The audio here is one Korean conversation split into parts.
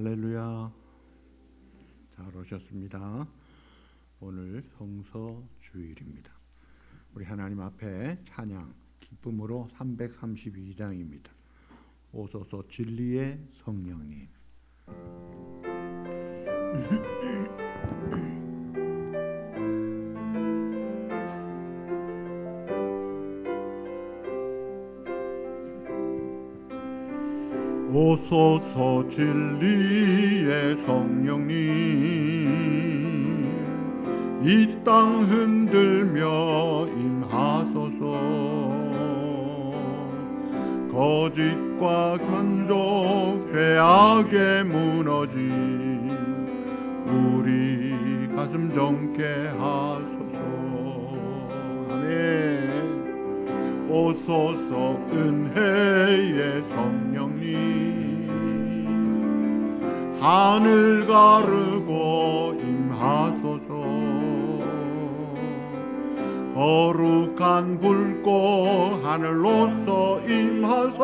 할렐루야. 잘 오셨습니다. 오늘 성서 주일입니다. 우리 하나님 앞에 찬양 기쁨으로 332장입니다. 오소서 진리의 성령님. 오소서 진리의 성령님, 이 땅 흔들며 임하소서. 거짓과 간독 죄악에 무너진 우리 가슴 정케 하소서. 아멘. 오소서 은혜의 성령님, 하늘 가르고 임하소서. 거룩한 불꽃 하늘로서 임하사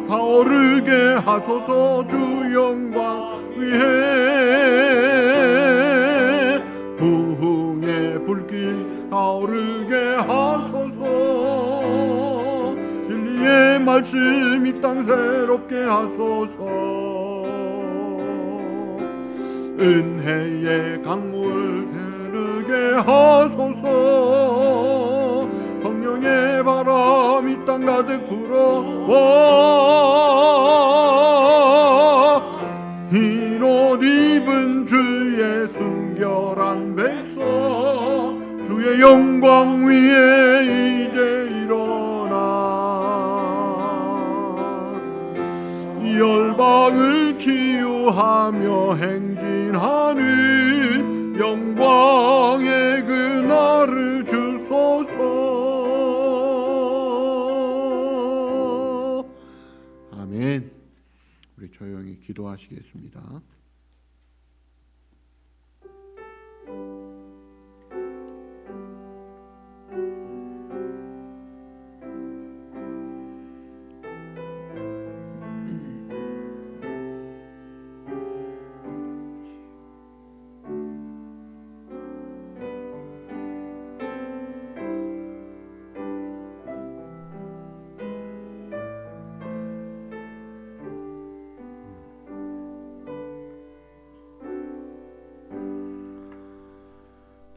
타오르게 하소서. 주 영광 위에 부흥의 불길 타오르게 하소서. 진리의 말씀 이 땅 새롭게 하소서. 은혜의 강물 흐르게 하소서. 성령의 바람 이 땅 가득 불어와 흰 옷 입은 주의 순결한 백성, 주의 영광 위에 이제 열방을 치유하며 행진하는 영광의 그날을 주소서. 아멘. 우리 조용히 기도하시겠습니다.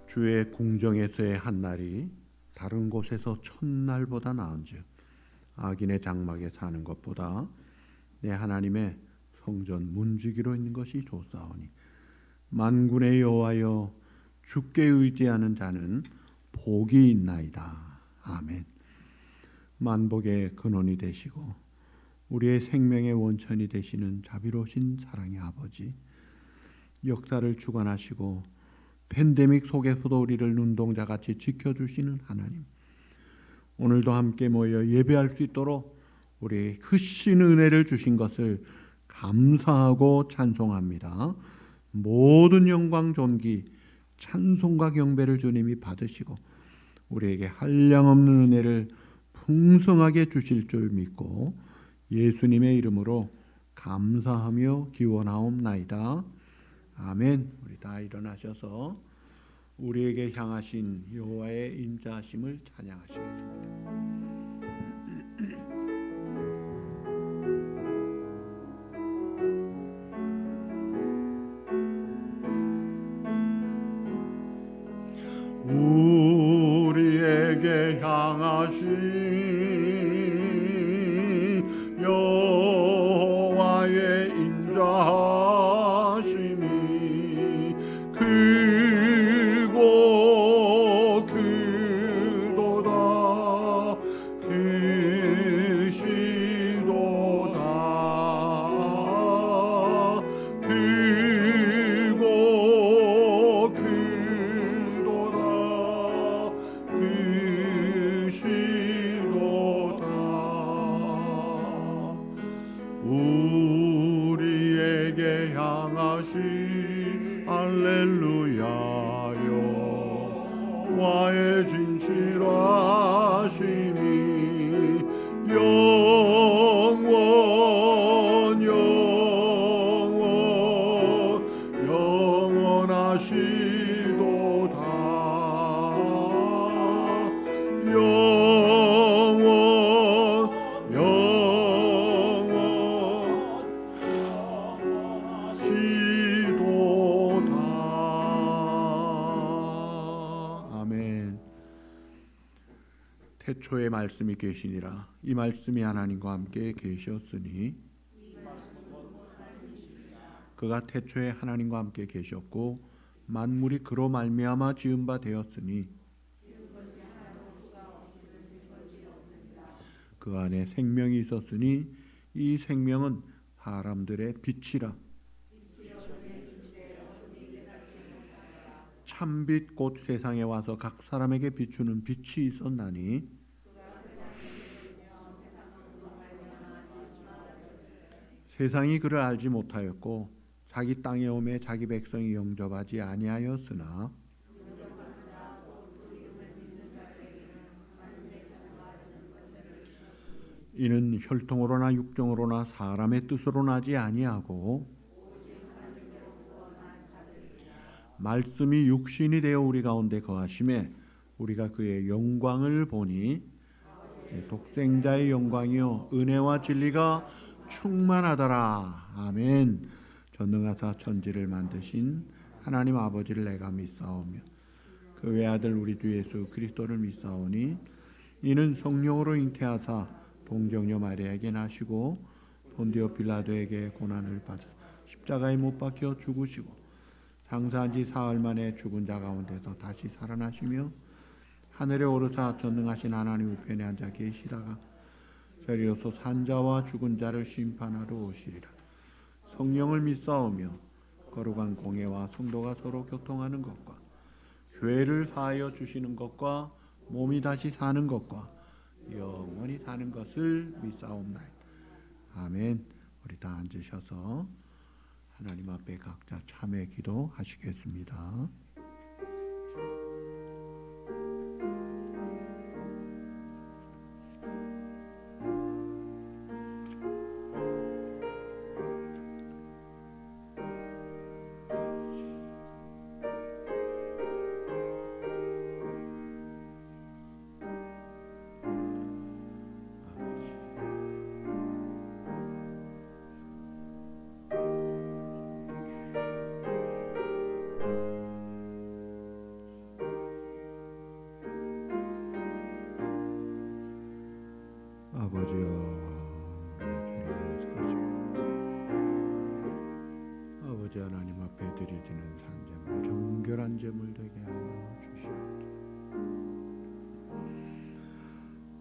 주의 궁정에서의 한 날이 다른 곳에서 첫날보다 나은즉 악인의 장막에 사는 것보다 내 하나님의 성전 문지기로 있는 것이 좋사오니 만군의 여호와여, 주께 의지하는 자는 복이 있나이다. 아멘. 만복의 근원이 되시고 우리의 생명의 원천이 되시는 자비로우신 사랑의 아버지, 역사를 주관하시고 팬데믹 속에서도 우리를 눈동자같이 지켜주시는 하나님, 오늘도 함께 모여 예배할 수 있도록 우리 크신 은혜를 주신 것을 감사하고 찬송합니다. 모든 영광 존귀 찬송과 경배를 주님이 받으시고 우리에게 한량없는 은혜를 풍성하게 주실 줄 믿고 예수님의 이름으로 감사하며 기원하옵나이다. 아멘. 우리 다 일어나셔서 우리에게 향하신 여호와의 인자하심을 찬양하시겠습니다. 우리에게 향하신 여호와의 인자하심이 크고 크도다. 크시도다. 크고 크도다. 크시도다. 우리에게 향하신 할렐루야요, 와의 진실하심이 영원 영원 태초에 말씀이 계시니라. 이 말씀이 하나님과 함께 계셨으니 그가 태초에 하나님과 함께 계셨고 만물이 그로 말미암아 지은 바 되었으니 그 안에 생명이 있었으니 이 생명은 사람들의 빛이라. 참빛 곧 세상에 와서 각 사람에게 비추는 빛이 있었나니 세상이 그를 알지 못하였고 자기 땅에 오매 자기 백성이 영접하지 아니하였으나 이는 혈통으로나 육정으로나 사람의 뜻으로 나지 아니하고 말씀이 육신이 되어 우리 가운데 거하심에 우리가 그의 영광을 보니 독생자의 영광이요 은혜와 진리가 충만하더라. 아멘. 전능하사 천지를 만드신 하나님 아버지를 내가 믿사오며 그 외아들 우리 주 예수 그리스도를 믿사오니 이는 성령으로 잉태하사 동정녀 마리아에게 나시고 본디오 빌라도에게 고난을 받아 십자가에 못 박혀 죽으시고 장사한 지 사흘 만에 죽은 자 가운데서 다시 살아나시며 하늘에 오르사 전능하신 하나님 우편에 앉아 계시다가 저리로서 산자와 죽은 자를 심판하러 오시리라. 성령을 믿사오며 거룩한 공예와 성도가 서로 교통하는 것과 죄를 사하여 주시는 것과 몸이 다시 사는 것과 영원히 사는 것을 믿사옵나이다. 아멘. 우리 다 앉으셔서 하나님 앞에 각자 참회 기도하시겠습니다. 아버지 하나님 앞에 드리지는 산제물 정결한 제물 되게 하여 주시옵소서.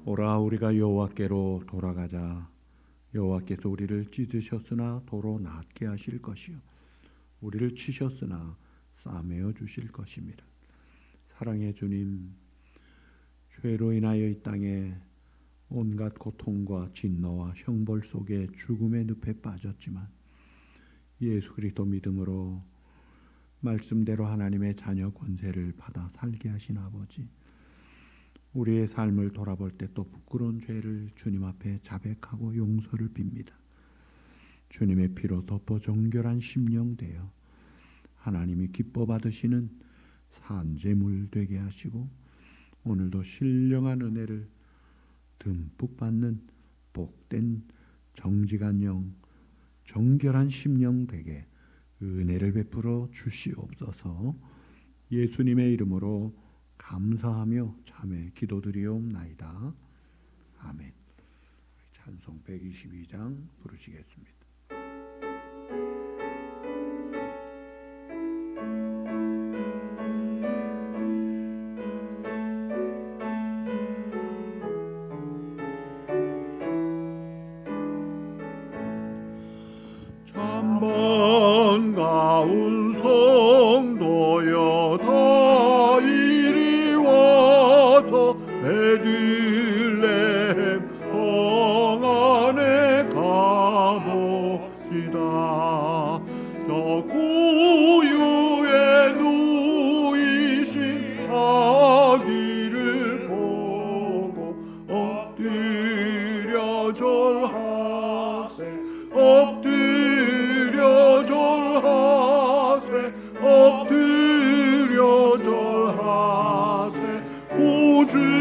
오라 우리가 여호와께로 돌아가자. 여호와께서 우리를 찢으셨으나 도로 낫게 하실 것이요 우리를 치셨으나 싸매어 주실 것입니다. 사랑의 주님, 죄로 인하여 이 땅에 온갖 고통과 진노와 형벌 속에 죽음의 늪에 빠졌지만 예수 그리스도 믿음으로 말씀대로 하나님의 자녀 권세를 받아 살게 하신 아버지, 우리의 삶을 돌아볼 때 또 부끄러운 죄를 주님 앞에 자백하고 용서를 빕니다. 주님의 피로 덮어 정결한 심령 되어 하나님이 기뻐 받으시는 산제물 되게 하시고 오늘도 신령한 은혜를 듬뿍 받는 복된 정직한 영, 정결한 심령 되게 은혜를 베풀어 주시옵소서. 예수님의 이름으로 감사하며 참회 기도드리옵나이다. 아멘. 찬송 122장 부르시겠습니다. 반가운 성도여 다 이리 와서 베들레헴 성 안에 가봅시다. 저 구유에 누이신 아기를 보고 엎드려 절하세 엎드려 절하세 구준하셨네.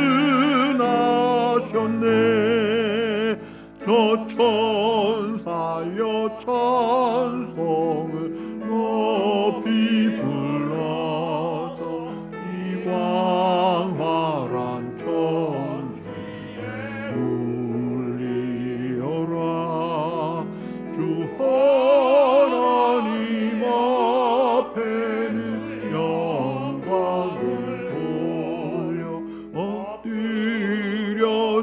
저 천사여 찬송을 높이 불러서 이 광활한 천지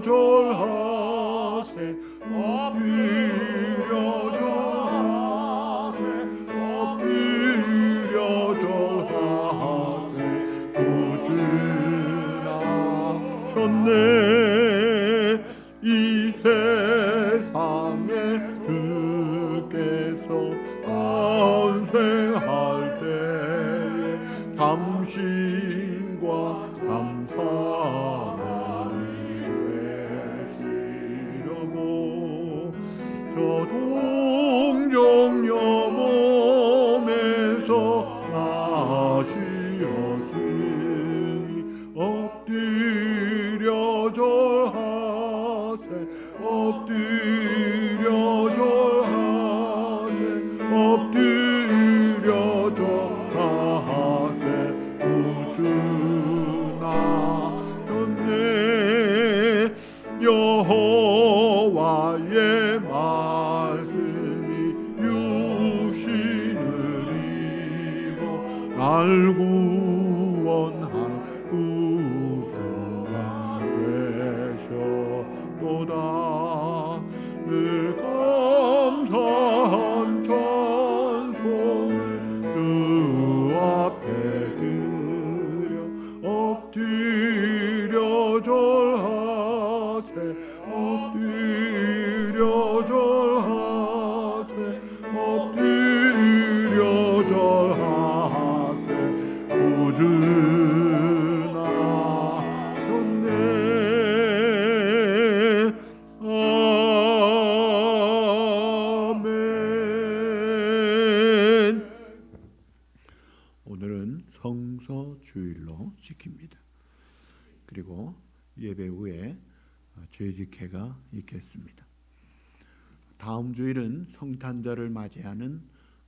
절하세 엎드려 절하세 엎드려 절하세 구주나셨네 이 세상에 주께서 탄생할 때에 당신과 감사를 되시려고 저 동정녀 몸에서 나시었으니 엎드려 절하세 엎드려 절하세 엎드려 절하세 구주나셨네 여호와의 말씀이 육신을 입어 날 구원할 구주가 되셨도다 늘 감사한 찬송을 주 앞에 드려 엎드려 절하세 엎드려 절하세 엎드려 절하세 구주나셨네 아멘. 오늘은 성서 주일로 지킵니다. 그리고 예배 후에 죄직회가 있겠습니다. 다음 주일은 성탄절을 맞이하는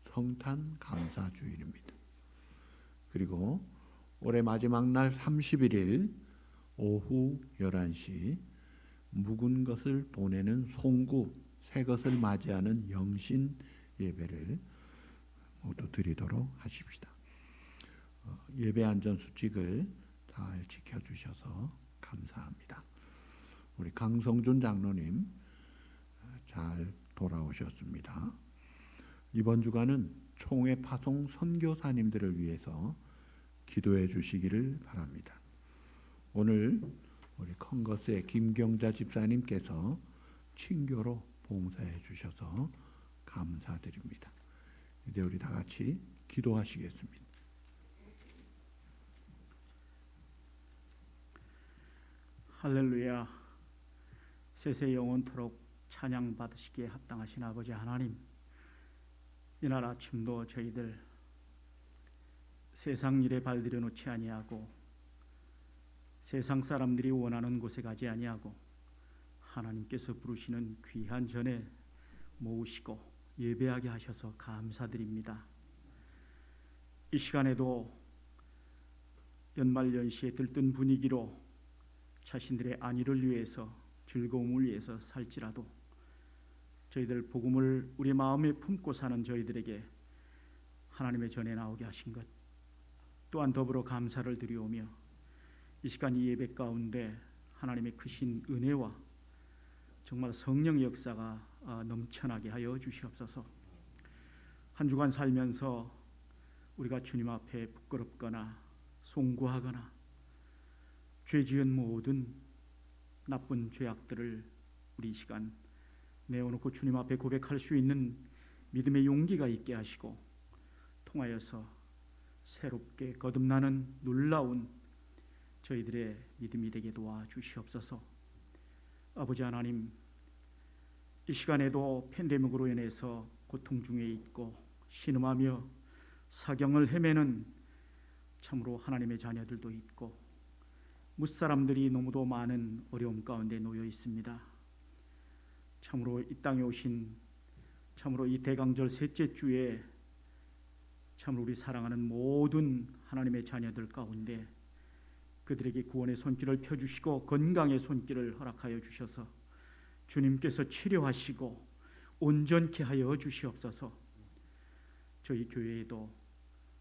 성탄 감사 주일입니다. 그리고 올해 마지막 날 31일 오후 11시 묵은 것을 보내는 송구 새 것을 맞이하는 영신 예배를 모두 드리도록 하십시다. 예배 안전 수칙을 잘 지켜주셔서 감사합니다. 우리 강성준 장로님 잘 돌아오셨습니다. 이번 주간은 총회 파송 선교사님들을 위해서 기도해 주시기를 바랍니다. 오늘 우리 컨거스의 김경자 집사님께서 친교로 봉사해 주셔서 감사드립니다. 이제 우리 다 같이 기도하시겠습니다. 할렐루야. 세세 영원토록 찬양 받으시기에 합당하신 아버지 하나님, 이날 아침도 저희들 세상 일에 발들여 놓지 아니하고 세상 사람들이 원하는 곳에 가지 아니하고 하나님께서 부르시는 귀한 전에 모으시고 예배하게 하셔서 감사드립니다. 이 시간에도 연말연시에 들뜬 분위기로 자신들의 안위를 위해서 즐거움을 위해서 살지라도 저희들 복음을 우리 마음에 품고 사는 저희들에게 하나님의 전에 나오게 하신 것 또한 더불어 감사를 드리오며 이 시간 이 예배 가운데 하나님의 크신 은혜와 정말 성령의 역사가 넘쳐나게 하여 주시옵소서. 한 주간 살면서 우리가 주님 앞에 부끄럽거나 송구하거나 죄 지은 모든 나쁜 죄악들을 우리 이 시간 내어놓고 주님 앞에 고백할 수 있는 믿음의 용기가 있게 하시고 통하여서 새롭게 거듭나는 놀라운 저희들의 믿음이 되게 도와주시옵소서. 아버지 하나님, 이 시간에도 팬데믹으로 인해서 고통 중에 있고 신음하며 사경을 헤매는 참으로 하나님의 자녀들도 있고 무사람들이 너무도 많은 어려움 가운데 놓여 있습니다. 참으로 이 땅에 오신 참으로 이 대강절 셋째 주에 참으로 우리 사랑하는 모든 하나님의 자녀들 가운데 그들에게 구원의 손길을 펴주시고 건강의 손길을 허락하여 주셔서 주님께서 치료하시고 온전케 하여 주시옵소서. 저희 교회에도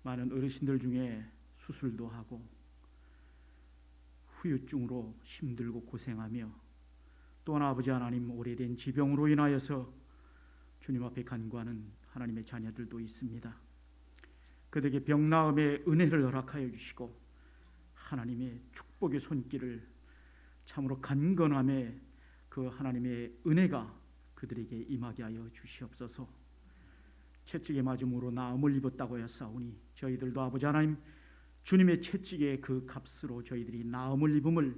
많은 어르신들 중에 수술도 하고 후유증으로 힘들고 고생하며 또한 아버지 하나님, 오래된 지병으로 인하여서 주님 앞에 간구하는 하나님의 자녀들도 있습니다. 그들에게 병나음의 은혜를 허락하여 주시고 하나님의 축복의 손길을, 참으로 간건함에 그 하나님의 은혜가 그들에게 임하게 하여 주시옵소서. 채찍에 맞음으로 나음을 입었다고 하였사오니 저희들도 아버지 하나님, 주님의 채찍의 그 값으로 저희들이 나음을 입음을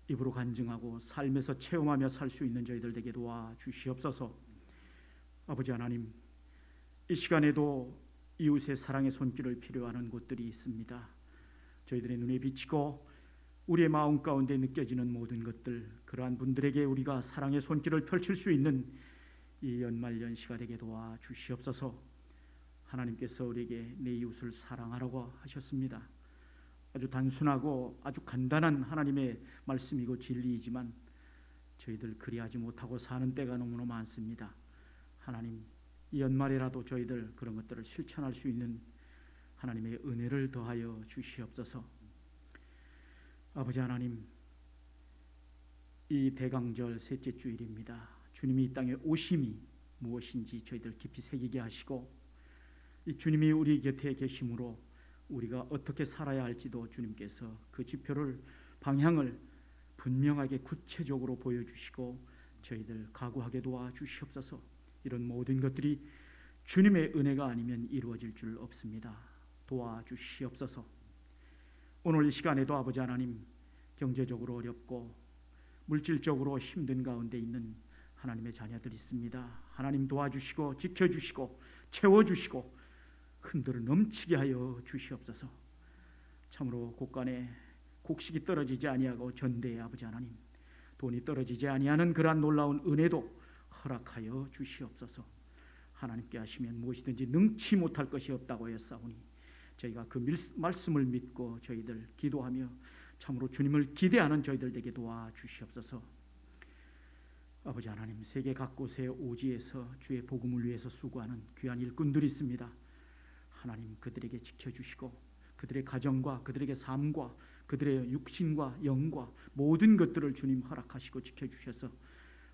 입으로 간증하고 삶에서 체험하며 살 수 있는 저희들 되게 도와 주시옵소서. 아버지 하나님, 이 시간에도 이웃의 사랑의 손길을 필요하는 곳들이 있습니다. 저희들의 눈에 비치고 우리의 마음 가운데 느껴지는 모든 것들, 그러한 분들에게 우리가 사랑의 손길을 펼칠 수 있는 이 연말연시가 되게 도와 주시옵소서. 하나님께서 우리에게 내 이웃을 사랑하라고 하셨습니다. 아주 단순하고 아주 간단한 하나님의 말씀이고 진리이지만 저희들 그리하지 못하고 사는 때가 너무나 많습니다. 하나님, 이 연말에라도 저희들 그런 것들을 실천할 수 있는 하나님의 은혜를 더하여 주시옵소서. 아버지 하나님, 이 대강절 셋째 주일입니다. 주님이 이 땅에 오심이 무엇인지 저희들 깊이 새기게 하시고, 이 주님이 우리 곁에 계심으로 우리가 어떻게 살아야 할지도 주님께서 그 지표를, 방향을 분명하게 구체적으로 보여주시고 저희들 각오하게 도와주시옵소서. 이런 모든 것들이 주님의 은혜가 아니면 이루어질 줄 없습니다. 도와주시옵소서. 오늘 이 시간에도 아버지 하나님, 경제적으로 어렵고 물질적으로 힘든 가운데 있는 하나님의 자녀들이 있습니다. 하나님 도와주시고 지켜주시고 채워주시고 흔들어 넘치게 하여 주시옵소서. 참으로 곳간에 곡식이 떨어지지 아니하고 전대에 아버지 하나님, 돈이 떨어지지 아니하는 그러한 놀라운 은혜도 허락하여 주시옵소서. 하나님께 하시면 무엇이든지 능치 못할 것이 없다고 했사오니 저희가 그 말씀을 믿고 저희들 기도하며 참으로 주님을 기대하는 저희들 되게 도와주시옵소서. 아버지 하나님, 세계 각곳의 오지에서 주의 복음을 위해서 수고하는 귀한 일꾼들이 있습니다. 하나님, 그들에게 지켜주시고 그들의 가정과 그들에게 삶과 그들의 육신과 영과 모든 것들을 주님 허락하시고 지켜주셔서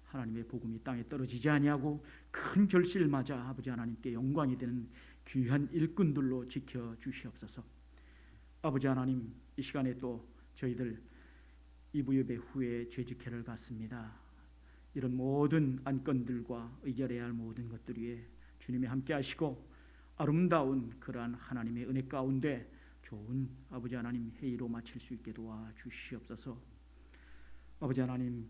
하나님의 복음이 땅에 떨어지지 아니하고 큰 결실을 맞아 아버지 하나님께 영광이 되는 귀한 일꾼들로 지켜주시옵소서. 아버지 하나님, 이 시간에 또 저희들 이부예배 후에 죄직회를 갖습니다. 이런 모든 안건들과 의결해야 할 모든 것들 위에 주님이 함께 하시고 아름다운 그러한 하나님의 은혜 가운데 좋은 아버지 하나님 회의로 마칠 수 있게 도와주시옵소서. 아버지 하나님,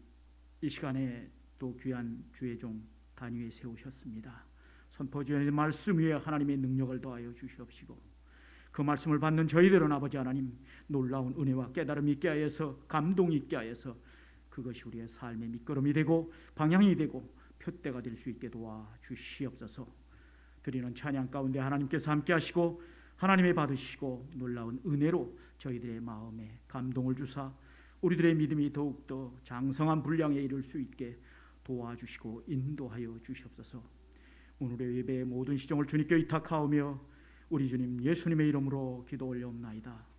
이 시간에 또 귀한 주의 종 단위에 세우셨습니다. 선포주의 말씀 위에 하나님의 능력을 더하여 주시옵시고 그 말씀을 받는 저희들은 아버지 하나님 놀라운 은혜와 깨달음이 있게 하여서 감동이 있게 하여서 그것이 우리의 삶의 밑거름이 되고 방향이 되고 표대가 될 수 있게 도와주시옵소서. 드리는 찬양 가운데 하나님께서 함께 하시고 하나님의 받으시고 놀라운 은혜로 저희들의 마음에 감동을 주사 우리들의 믿음이 더욱더 장성한 분량에 이를 수 있게 도와주시고 인도하여 주시옵소서. 오늘의 예배의 모든 시정을 주님께 의탁하오며 우리 주님 예수님의 이름으로 기도 올려옵나이다.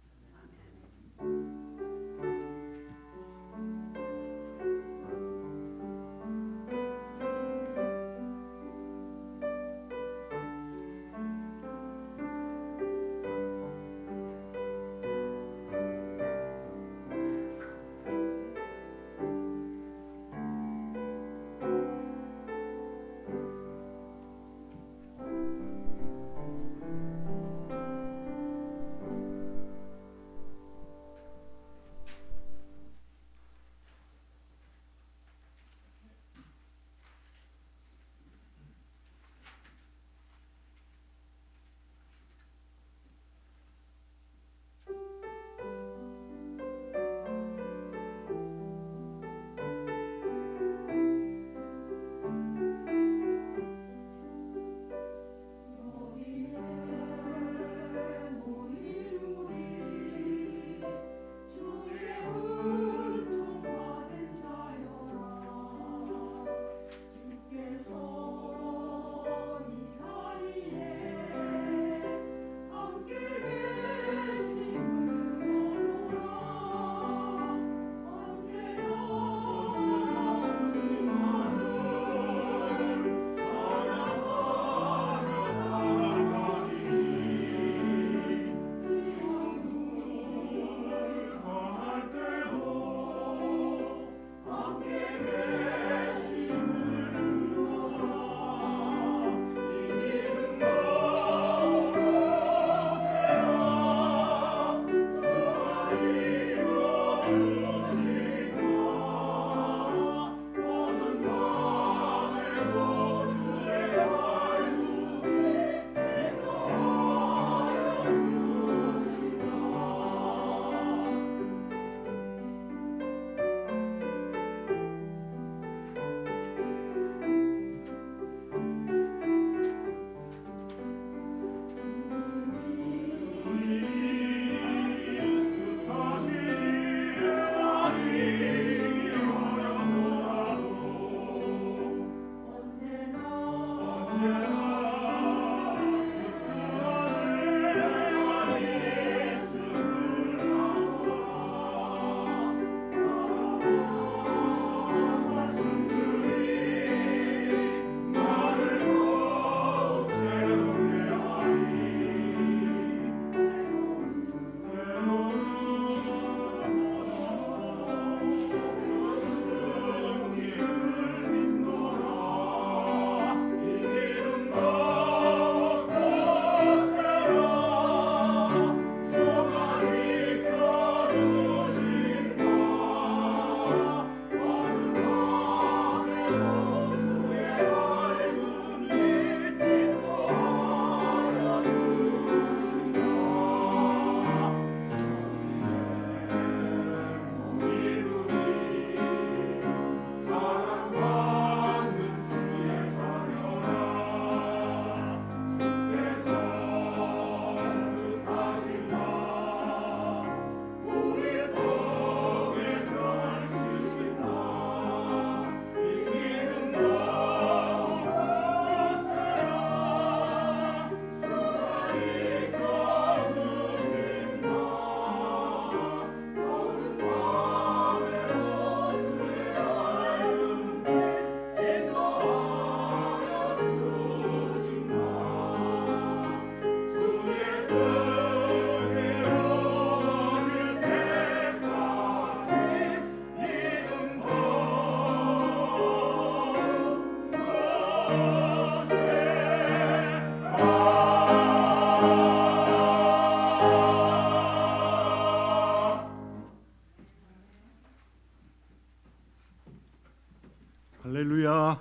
할렐루야.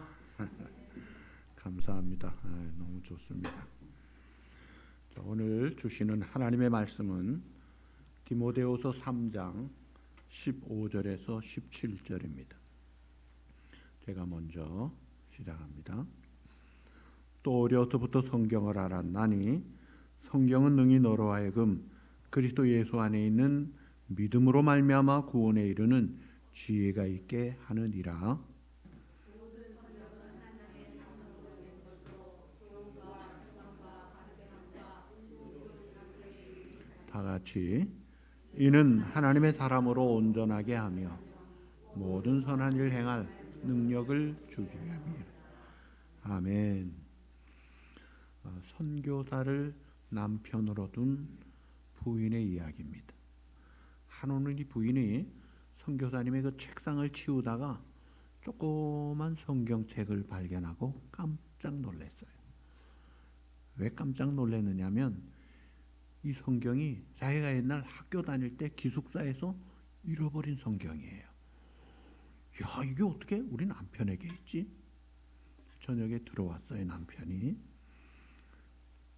감사합니다. 너무 좋습니다. 자, 오늘 주시는 하나님의 말씀은 디모데후서 3장 15절에서 17절입니다. 제가 먼저 시작합니다. 또 어려서부터 성경을 알았나니 성경은 능히 너로 하여금 그리스도 예수 안에 있는 믿음으로 말미암아 구원에 이르는 지혜가 있게 하느니라. 다 같이 이는 하나님의 사람으로 온전하게 하며 모든 선한 일 행할 능력을 주게 함이라. 아멘. 선교사를 남편으로 둔 부인의 이야기입니다. 한오늘 이 부인이 선교사님의 그 책상을 치우다가 조그만 성경책을 발견하고 깜짝 놀랐어요. 왜 깜짝 놀랐느냐면 이 성경이 자기가 옛날 학교 다닐 때 기숙사에서 잃어버린 성경이에요. 야, 이게 어떻게 우리 남편에게 있지? 저녁에 들어왔어요, 남편이.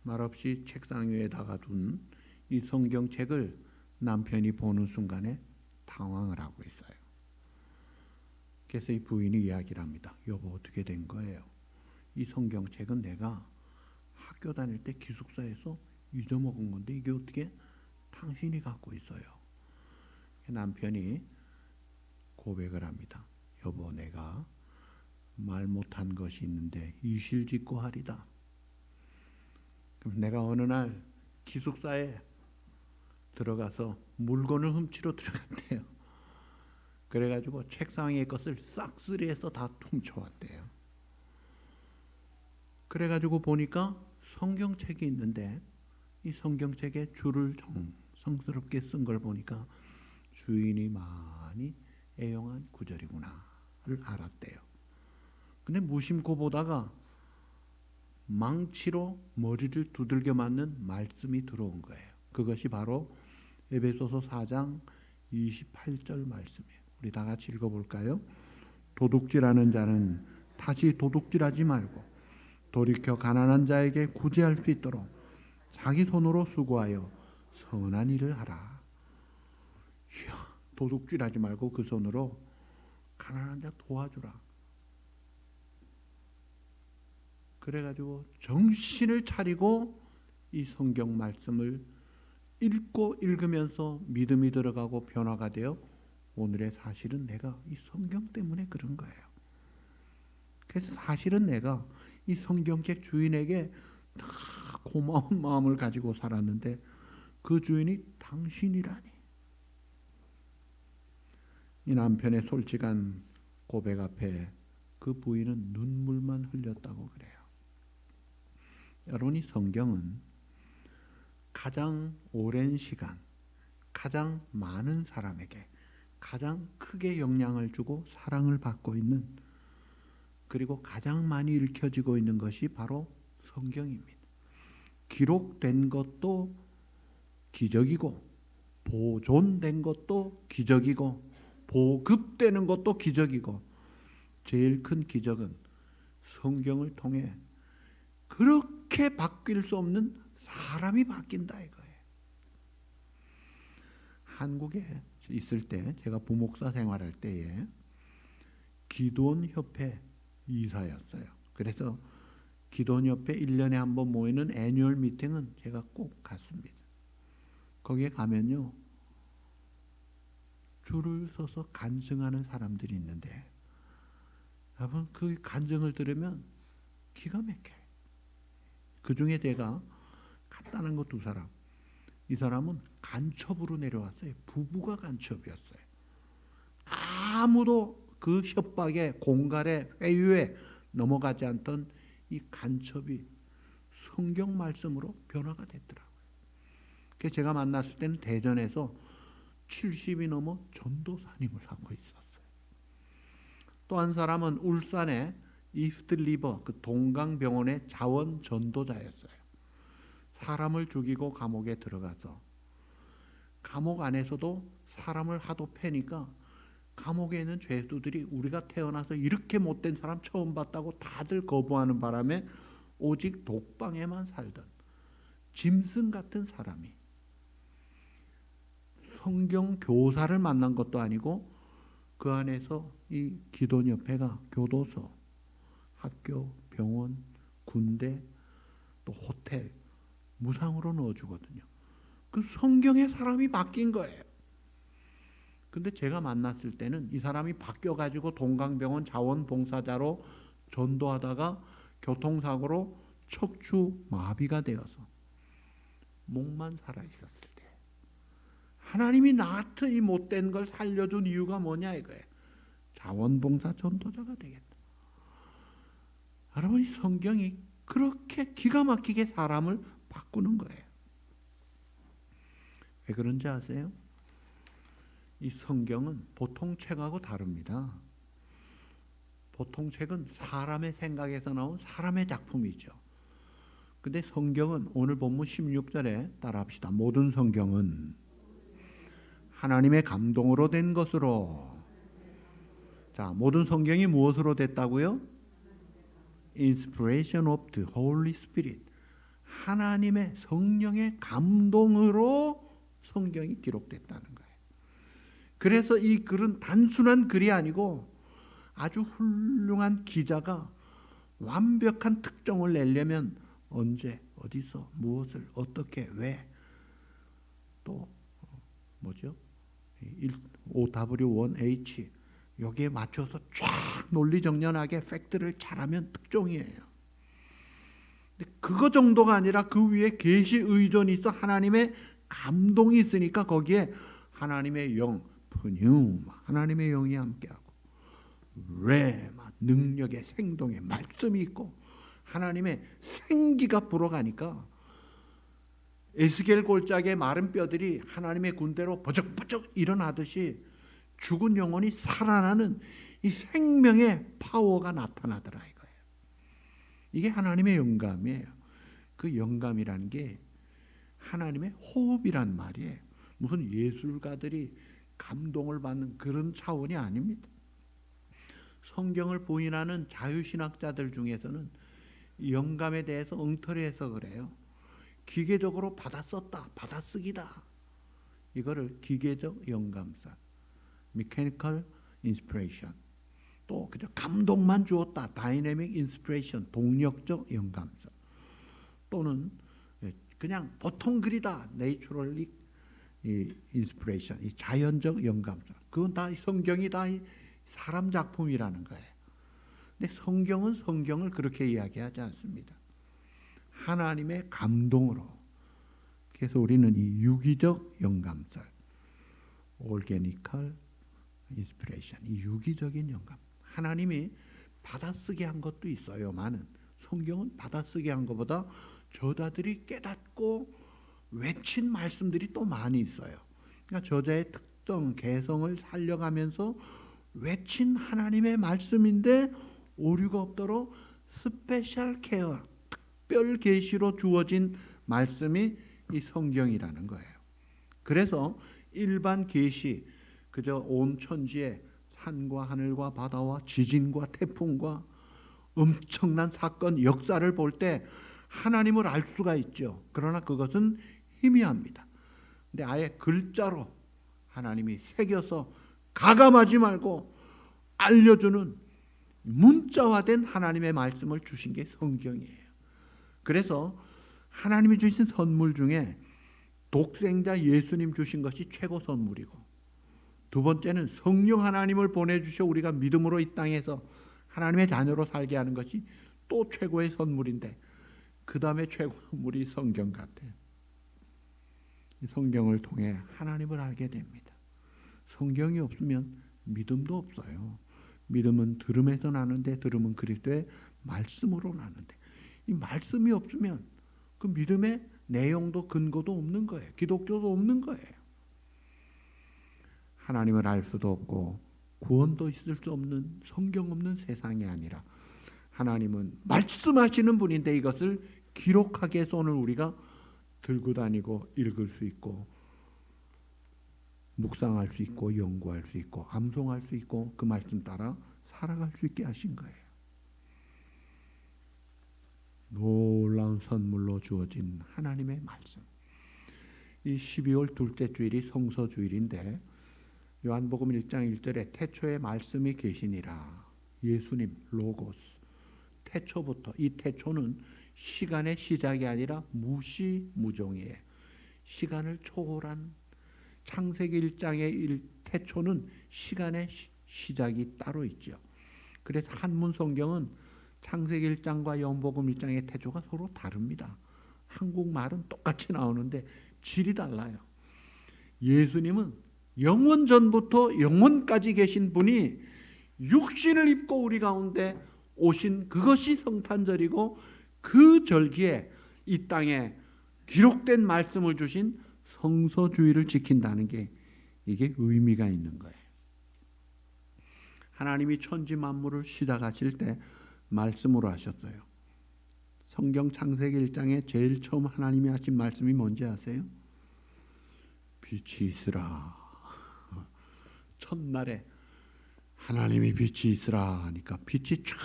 말없이 책상 위에다가 둔 이 성경책을 남편이 보는 순간에 당황을 하고 있어요. 그래서 이 부인이 이야기를 합니다. 여보, 어떻게 된 거예요? 이 성경책은 내가 학교 다닐 때 기숙사에서 잊어먹은 건데 이게 어떻게 당신이 갖고 있어요? 남편이 고백을 합니다. 여보, 내가 말 못한 것이 있는데 이실직고하리다. 그럼 내가 어느 날 기숙사에 들어가서 물건을 훔치러 들어갔대요. 그래가지고 책상 위의 것을 싹쓸이해서 다 훔쳐왔대요. 그래가지고 보니까 성경책이 있는데 이 성경책에 줄을 정성스럽게 쓴 걸 보니까 주인이 많이 애용한 구절이구나를 알았대요. 근데 무심코 보다가 망치로 머리를 두들겨 맞는 말씀이 들어온 거예요. 그것이 바로 에베소서 4장 28절 말씀이에요. 우리 다 같이 읽어볼까요? 도둑질하는 자는 다시 도둑질하지 말고 돌이켜 가난한 자에게 구제할 수 있도록 자기 손으로 수고하여 선한 일을 하라. 이야, 도둑질하지 말고 그 손으로 가난한 자 도와주라. 그래가지고 정신을 차리고 이 성경 말씀을 읽고 읽으면서 믿음이 들어가고 변화가 되어 오늘의 사실은 내가 이 성경 때문에 그런 거예요. 그래서 사실은 내가 이 성경책 주인에게 다 고마운 마음을 가지고 살았는데 그 주인이 당신이라니. 이 남편의 솔직한 고백 앞에 그 부인은 눈물만 흘렸다고 그래요. 여러분, 이 성경은 가장 오랜 시간, 가장 많은 사람에게 가장 크게 영향을 주고 사랑을 받고 있는, 그리고 가장 많이 읽혀지고 있는 것이 바로 성경입니다. 기록된 것도 기적이고 보존된 것도 기적이고 보급되는 것도 기적이고 제일 큰 기적은 성경을 통해 그렇게 바뀔 수 없는 사람이 바뀐다 이거예요. 한국에 있을 때 제가 부목사 생활할 때에 기도원 협회 이사였어요. 그래서 기도원 협회 1년에 한 번 모이는 애뉴얼 미팅은 제가 꼭 갔습니다. 거기에 가면요, 줄을 서서 간증하는 사람들이 있는데 여러분, 그 간증을 들으면 기가 막혀요. 그 중에 제가 간단한 거 두 사람. 이 사람은 간첩으로 내려왔어요. 부부가 간첩이었어요. 아무도 그 협박에 공갈에 회유에 넘어가지 않던 이 간첩이 성경 말씀으로 변화가 됐더라고요. 그래서 제가 만났을 때는 대전에서 70이 넘어 전도사님을 하고 있었어요. 또 한 사람은 울산의 이스트 리버 그 동강병원의 자원 전도자였어요. 사람을 죽이고 감옥에 들어가서 감옥 안에서도 사람을 하도 패니까 감옥에 있는 죄수들이 우리가 태어나서 이렇게 못된 사람 처음 봤다고 다들 거부하는 바람에 오직 독방에만 살던 짐승 같은 사람이 성경 교사를 만난 것도 아니고 그 안에서 이 기도협회가 교도소, 학교, 병원, 군대, 또 호텔 무상으로 넣어주거든요. 그 성경의 사람이 바뀐 거예요. 근데 제가 만났을 때는 이 사람이 바뀌어가지고 동강병원 자원봉사자로 전도하다가 교통사고로 척추 마비가 되어서 목만 살아있었을 때 하나님이 나 같은 이 못된 걸 살려준 이유가 뭐냐 이거예요. 자원봉사 전도자가 되겠다. 여러분, 이 성경이 그렇게 기가 막히게 사람을 바꾸는 거예요. 왜 그런지 아세요? 이 성경은 보통 책하고 다릅니다. 보통 책은 사람의 생각에서 나온 사람의 작품이죠. 근데 성경은 오늘 본문 16절에 따라합시다. 모든 성경은 하나님의 감동으로 된 것으로. 자, 모든 성경이 무엇으로 됐다고요? Inspiration of the Holy Spirit. 하나님의 성령의 감동으로 성경이 기록됐다는 거예요. 그래서 이 글은 단순한 글이 아니고 아주 훌륭한 기자가 완벽한 특종을 내려면 언제, 어디서, 무엇을, 어떻게, 왜, 또 뭐죠? OW1H 여기에 맞춰서 쫙 논리정연하게 팩트를 잘하면 특종이에요. 그거 정도가 아니라 그 위에 계시 의존이 있어 하나님의 감동이 있으니까 거기에 하나님의 영, 푸뉴, 하나님의 영이 함께하고 레마, 능력의 생동의 말씀이 있고 하나님의 생기가 불어가니까 에스겔 골짜기의 마른 뼈들이 하나님의 군대로 버적버적 일어나듯이 죽은 영혼이 살아나는 이 생명의 파워가 나타나더라 이거예요. 이게 하나님의 영감이에요. 그 영감이라는 게 하나님의 호흡이란 말이에요. 무슨 예술가들이 감동을 받는 그런 차원이 아닙니다. 성경을 부인하는 자유신학자들 중에서는 영감에 대해서 엉터리해서 그래요. 기계적으로 받아썼다, 받아쓰기다. 이거를 기계적 영감사, mechanical inspiration. 또 그저 감동만 주었다, dynamic inspiration, 동력적 영감사. 또는 그냥 보통 글이다, naturally inspiration, 이 자연적 영감사. 그건 다 성경이 다 사람 작품이라는 거예요. 근데 성경은 성경을 그렇게 이야기하지 않습니다. 하나님의 감동으로. 그래서 우리는 이 유기적 영감설, organical inspiration, 이 유기적인 영감. 하나님이 받아쓰게 한 것도 있어요만은 성경은 받아쓰게 한 것보다 저자들이 깨닫고 외친 말씀들이 또 많이 있어요. 그러니까 저자의 특성, 개성을 살려가면서 외친 하나님의 말씀인데 오류가 없도록 스페셜 케어, 특별 계시로 주어진 말씀이 이 성경이라는 거예요. 그래서 일반 계시, 그저 온 천지에 산과 하늘과 바다와 지진과 태풍과 엄청난 사건, 역사를 볼 때 하나님을 알 수가 있죠. 그러나 그것은 희미합니다. 근데 아예 글자로 하나님이 새겨서 가감하지 말고 알려주는 문자화된 하나님의 말씀을 주신 게 성경이에요. 그래서 하나님이 주신 선물 중에 독생자 예수님 주신 것이 최고 선물이고, 두 번째는 성령 하나님을 보내주셔 우리가 믿음으로 이 땅에서 하나님의 자녀로 살게 하는 것이 또 최고의 선물인데, 그 다음에 최고 선물이 성경 같아요. 이 성경을 통해 하나님을 알게 됩니다. 성경이 없으면 믿음도 없어요. 믿음은 들음에서 나는데 들음은 그리스도의 말씀으로 나는데, 이 말씀이 없으면 그 믿음의 내용도 근거도 없는 거예요. 기독교도 없는 거예요. 하나님을 알 수도 없고 구원도 있을 수 없는 성경 없는 세상이 아니라 하나님은 말씀하시는 분인데 이것을 기록하기 위해서 오늘 우리가 들고 다니고 읽을 수 있고 묵상할 수 있고 연구할 수 있고 암송할 수 있고 그 말씀 따라 살아갈 수 있게 하신 거예요. 놀라운 선물로 주어진 하나님의 말씀. 이 12월 둘째 주일이 성서주일인데 요한복음 1장 1절에 태초에 말씀이 계시니라. 예수님 로고스. 태초부터, 이 태초는 시간의 시작이 아니라 무시무종이에요. 시간을 초월한 창세기 1장의 태초는 시간의 시작이 따로 있죠. 그래서 한문 성경은 창세기 1장과 요한복음 1장의 태초가 서로 다릅니다. 한국말은 똑같이 나오는데 질이 달라요. 예수님은 영원 전부터 영원까지 계신 분이 육신을 입고 우리 가운데 오신 그것이 성탄절이고, 그 절기에 이 땅에 기록된 말씀을 주신 성서주의를 지킨다는 게 이게 의미가 있는 거예요. 하나님이 천지 만물을 시작하실 때 말씀으로 하셨어요. 성경 창세기 1장에 제일 처음 하나님이 하신 말씀이 뭔지 아세요? 빛이 있으라. 첫날에 하나님이 빛이 있으라 하니까 빛이 쫙,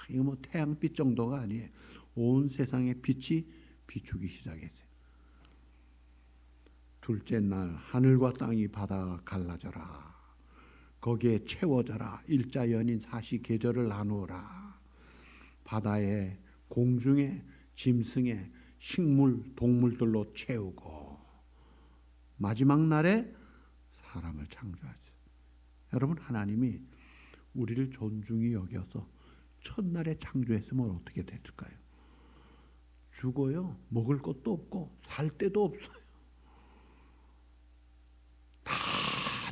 이거 뭐 태양빛 정도가 아니에요. 온 세상에 빛이 비추기 시작했어요. 둘째 날 하늘과 땅이 바다가 갈라져라. 거기에 채워져라. 일자 연인 사시 계절을 나누어라. 바다에 공중에 짐승에 식물 동물들로 채우고 마지막 날에 사람을 창조하셨어요. 여러분, 하나님이 우리를 존중히 여겨서 첫날에 창조했으면 어떻게 됐을까요? 죽어요. 먹을 것도 없고 살 데도 없어요. 다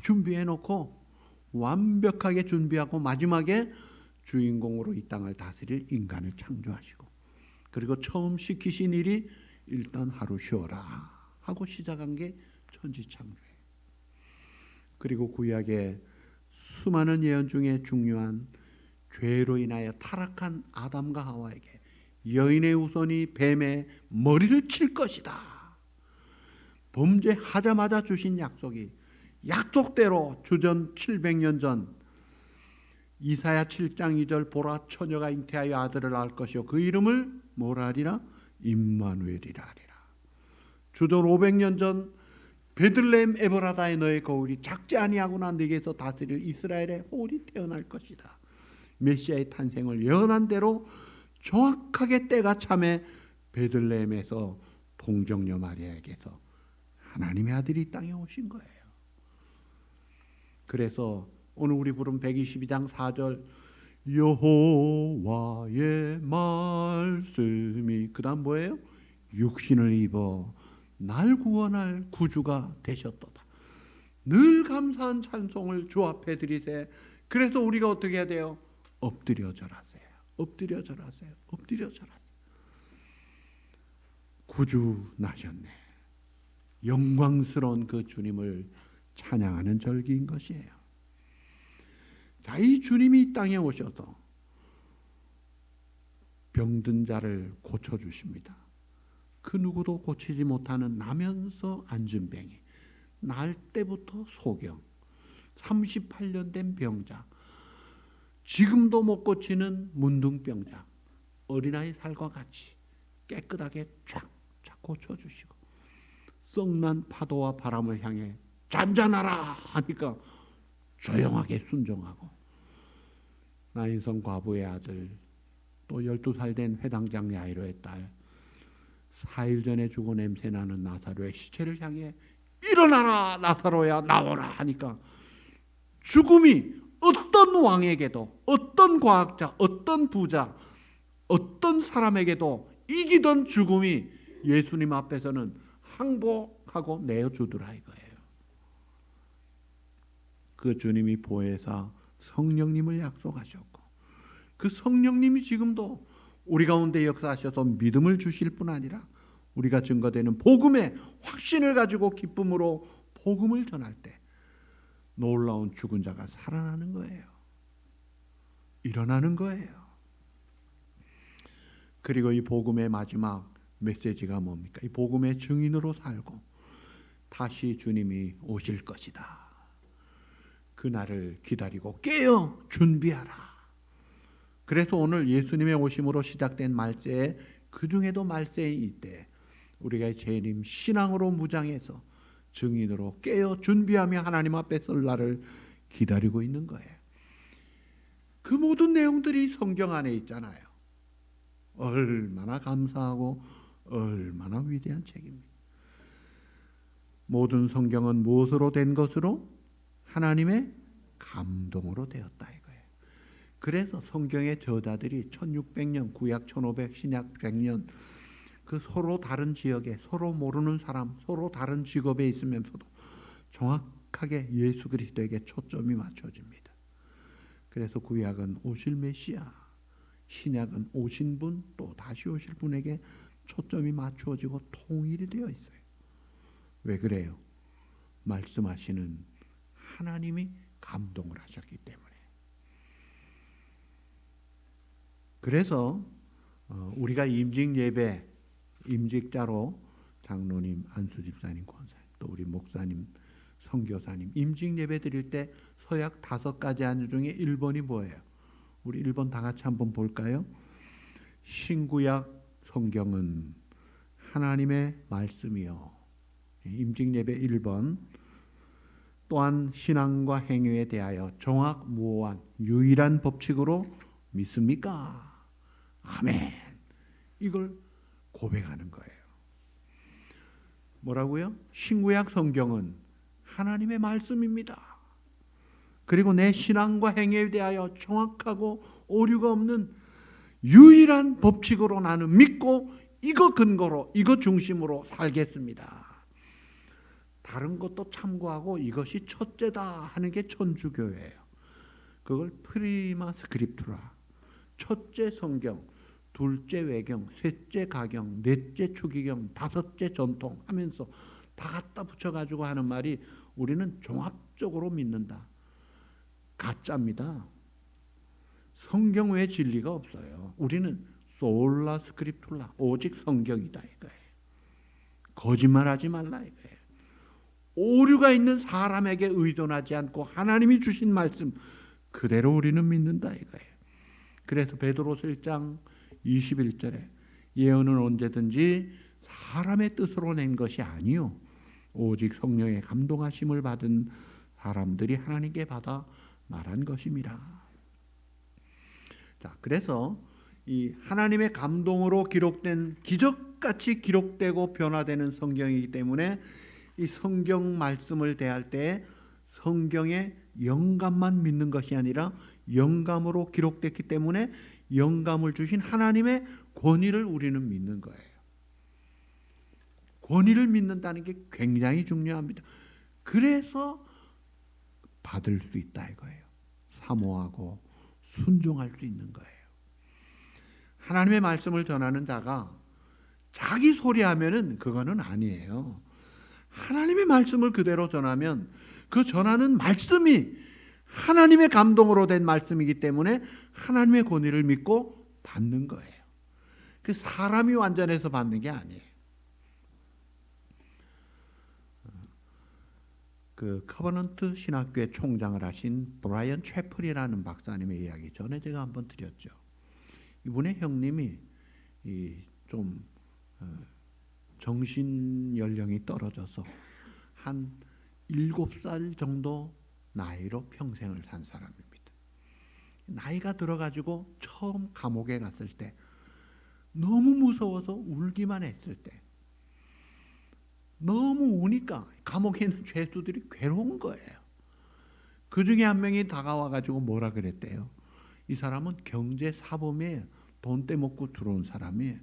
준비해놓고 완벽하게 준비하고 마지막에 주인공으로 이 땅을 다스릴 인간을 창조하시고, 그리고 처음 시키신 일이 일단 하루 쉬어라 하고 시작한 게 천지창조예요. 그리고 구약의 수많은 예언 중에 중요한 죄로 인하여 타락한 아담과 하와에게 여인의 후손이 뱀의 머리를 칠 것이다. 범죄하자마자 주신 약속이 약속대로 주전 700년 전 이사야 7장 2절 보라 처녀가 잉태하여 아들을 낳을 것이요 그 이름을 뭐라 하리라? 임마누엘이라 하리라. 주전 500년 전 베들레헴 에브라다의 너의 거울이 작지 아니하구나 네게서 다스릴 이스라엘의 호울이 태어날 것이다. 메시아의 탄생을 예언한 대로 정확하게 때가 참에 베들레헴에서 동정녀 마리아에게서 하나님의 아들이 이 땅에 오신 거예요. 그래서 오늘 우리 부른 122장 4절 여호와의 말씀이 그 다음 뭐예요? 육신을 입어 날 구원할 구주가 되셨도다. 늘 감사한 찬송을 주 앞에 드리세. 그래서 우리가 어떻게 해야 돼요? 엎드려 절하세요. 엎드려 절하세요. 엎드려 절하세요. 구주 나셨네. 영광스러운 그 주님을 찬양하는 절기인 것이에요. 자, 이 주님이 이 땅에 오셔서 병든 자를 고쳐주십니다. 그 누구도 고치지 못하는 나면서 앉은 병이, 날 때부터 소경, 38년 된 병자, 지금도 못 고치는 문둥병자, 어린아이 살과 같이 깨끗하게 쫙 고쳐주시고, 썩난 파도와 바람을 향해 잔잔하라 하니까 조용하게 순종하고, 나인성 과부의 아들, 또 12살 된 회당장 야이로의 딸, 4일 전에 죽어 냄새나는 나사로의 시체를 향해 일어나라 나사로야 나오라 하니까 죽음이 어떤 왕에게도, 어떤 과학자, 어떤 부자, 어떤 사람에게도 이기던 죽음이 예수님 앞에서는 항복하고 내어주더라 이거예요. 그 주님이 보혜사 성령님을 약속하셨고, 그 성령님이 지금도 우리 가운데 역사하셔서 믿음을 주실 뿐 아니라 우리가 증거되는 복음의 확신을 가지고 기쁨으로 복음을 전할 때 놀라운 죽은 자가 살아나는 거예요. 일어나는 거예요. 그리고 이 복음의 마지막 메시지가 뭡니까? 이 복음의 증인으로 살고 다시 주님이 오실 것이다. 그날을 기다리고 깨어 준비하라. 그래서 오늘 예수님의 오심으로 시작된 말세에, 그 중에도 말세인 이때 우리가 재림 신앙으로 무장해서 증인으로 깨어 준비하며 하나님 앞에 설 날을 기다리고 있는 거예요. 그 모든 내용들이 성경 안에 있잖아요. 얼마나 감사하고 얼마나 위대한 책입니다. 모든 성경은 무엇으로 된 것으로? 하나님의 감동으로 되었다 이거예요. 그래서 성경의 저자들이 1600년, 구약 1500, 신약 100년 그 서로 다른 지역에 서로 모르는 사람, 서로 다른 직업에 있으면서도 정확하게 예수 그리스도에게 초점이 맞춰집니다. 그래서 구약은 오실 메시아, 신약은 오신 분, 또 다시 오실 분에게 초점이 맞추어지고 통일이 되어 있어요. 왜 그래요? 말씀하시는 하나님이 감동을 하셨기 때문에. 그래서 우리가 임직 예배, 임직자로 장로님, 안수 집사님, 권사님, 또 우리 목사님, 선교사님 임직 예배 드릴 때 서약 5가지 안수 중에 1번이 뭐예요? 우리 1번 다 같이 한번 볼까요? 신구약 성경은 하나님의 말씀이요. 임직 예배 1번. 또한 신앙과 행위에 대하여 정확무오한 유일한 법칙으로 믿습니까? 아멘. 이걸 고백하는 거예요. 뭐라고요? 신구약 성경은 하나님의 말씀입니다. 그리고 내 신앙과 행위에 대하여 정확하고 오류가 없는 유일한 법칙으로 나는 믿고 이거 근거로, 이거 중심으로 살겠습니다. 다른 것도 참고하고 이것이 첫째다 하는 게 천주교예요. 그걸 프리마 스크립투라, 첫째 성경, 둘째 외경, 셋째 가경, 넷째 추기경, 다섯째 전통 하면서 다 갖다 붙여가지고 하는 말이 우리는 종합적으로 믿는다. 가짜입니다. 성경 외에 진리가 없어요. 우리는 솔라 스크립툴라, 오직 성경이다 이거예요. 거짓말하지 말라 이거예요. 오류가 있는 사람에게 의존하지 않고 하나님이 주신 말씀 그대로 우리는 믿는다 이거예요. 그래서 베드로서 1장 21절에 예언은 언제든지 사람의 뜻으로 낸 것이 아니요 오직 성령의 감동하심을 받은 사람들이 하나님께 받아 말한 것임이라. 자, 그래서 이 하나님의 감동으로 기록된 기적같이 기록되고 변화되는 성경이기 때문에 이 성경 말씀을 대할 때 성경의 영감만 믿는 것이 아니라 영감으로 기록됐기 때문에 영감을 주신 하나님의 권위를 우리는 믿는 거예요. 권위를 믿는다는 게 굉장히 중요합니다. 그래서 받을 수 있다 이거예요. 사모하고 순종할 수 있는 거예요. 하나님의 말씀을 전하는 자가 자기 소리 하면은 그거는 아니에요. 하나님의 말씀을 그대로 전하면 그 전하는 말씀이 하나님의 감동으로 된 말씀이기 때문에 하나님의 권위를 믿고 받는 거예요. 그 사람이 완전해서 받는 게 아니에요. 그 커버넌트 신학교의 총장을 하신 브라이언 채플이라는 박사님의 이야기 전에 제가 한번 드렸죠. 이분의 형님이 좀 정신 연령이 떨어져서 한 7살 정도 나이로 평생을 산 사람입니다. 나이가 들어가지고 처음 감옥에 갔을 때 너무 무서워서 울기만 했을 때 너무 우니까 감옥에 있는 죄수들이 괴로운 거예요. 그 중에 한 명이 다가와가지고 뭐라 그랬대요. 이 사람은 경제 사범이에요. 돈 떼먹고 들어온 사람이에요.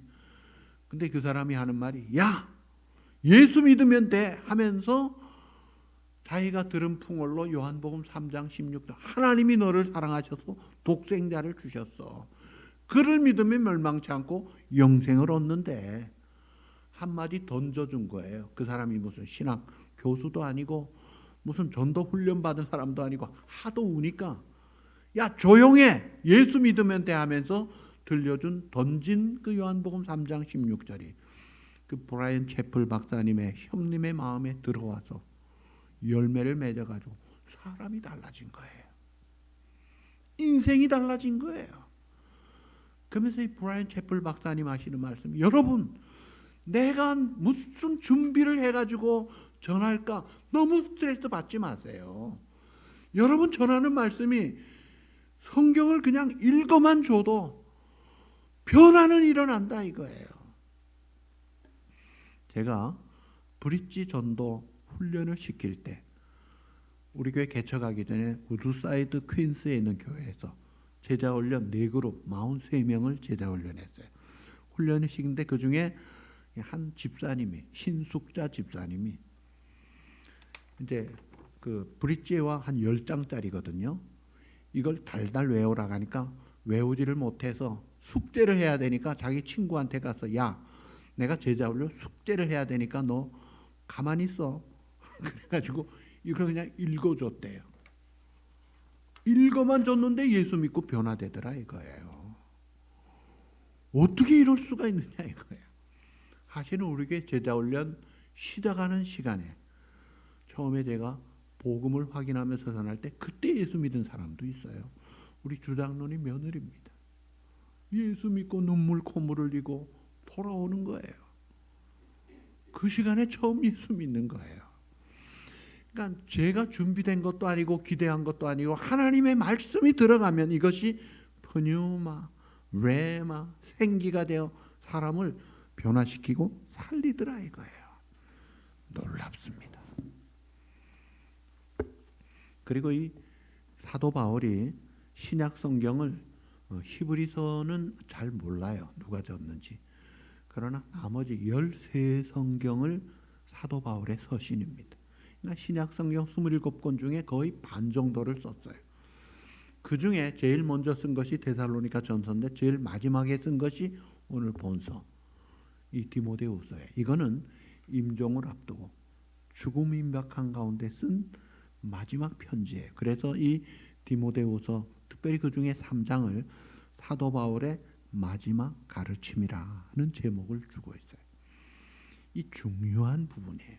근데 그 사람이 하는 말이 야 예수 믿으면 돼 하면서 자기가 들은 풍월로 요한복음 3장 16절 하나님이 너를 사랑하셔서 독생자를 주셨어. 그를 믿으면 멸망치 않고 영생을 얻는데 한마디 던져준 거예요. 그 사람이 무슨 신학 교수도 아니고 무슨 전도 훈련 받은 사람도 아니고 하도 우니까 야 조용해 예수 믿으면 돼 하면서 던진 그 요한복음 3장 16절이 그 브라이언 채플 박사님의 형님의 마음에 들어와서 열매를 맺어가지고 사람이 달라진 거예요. 인생이 달라진 거예요. 그러면서 이 브라이언 채플 박사님 하시는 말씀, 여러분 내가 무슨 준비를 해가지고 전할까 너무 스트레스 받지 마세요. 여러분 전하는 말씀이 성경을 그냥 읽어만 줘도 변화는 일어난다 이거예요. 제가 브릿지 전도 훈련을 시킬 때 우리 교회 개척하기 전에 우드사이드 퀸스에 있는 교회에서 제자훈련 4그룹 43명을 제자훈련했어요. 훈련을 시키는데 그 중에 한 집사님이 신숙자 집사님이 이제 그 브릿지와 한 10장짜리거든요. 이걸 달달 외우라고 하니까 외우지를 못해서 숙제를 해야 되니까 자기 친구한테 가서 야 내가 제자훈련 숙제를 해야 되니까 너 가만히 있어. 그래가지고 이걸 그냥 읽어줬대요. 읽어만 줬는데 예수 믿고 변화되더라 이거예요. 어떻게 이럴 수가 있느냐 이거예요. 사실은 우리 교회 제자훈련 시작하는 시간에 처음에 제가 복음을 확인하면서 전할 때 그때 예수 믿은 사람도 있어요. 우리 주장로님 며느리입니다. 예수 믿고 눈물 콧물 흘리고 돌아오는 거예요. 그 시간에 처음 예수 믿는 거예요. 그러니까 제가 준비된 것도 아니고 기대한 것도 아니고 하나님의 말씀이 들어가면 이것이 pneuma, rhema, 생기가 되어 사람을 변화시키고 살리더라 이거예요. 놀랍습니다. 그리고 이 사도 바울이 신약 성경을 히브리서는 잘 몰라요. 누가 졌는지. 그러나 나머지 13성경을 사도 바울의 서신입니다. 그러니까 신약 성경 27권 중에 거의 반 정도를 썼어요. 그 중에 제일 먼저 쓴 것이 데살로니가 전서인데 제일 마지막에 쓴 것이 오늘 본서 이 디모데후서예요. 이거는 임종을 앞두고 죽음 임박한 가운데 쓴 마지막 편지예요. 그래서 이 디모데후서 특별히 그 중에 3장을 사도 바울의 마지막 가르침이라는 제목을 주고 있어요. 이 중요한 부분이에요.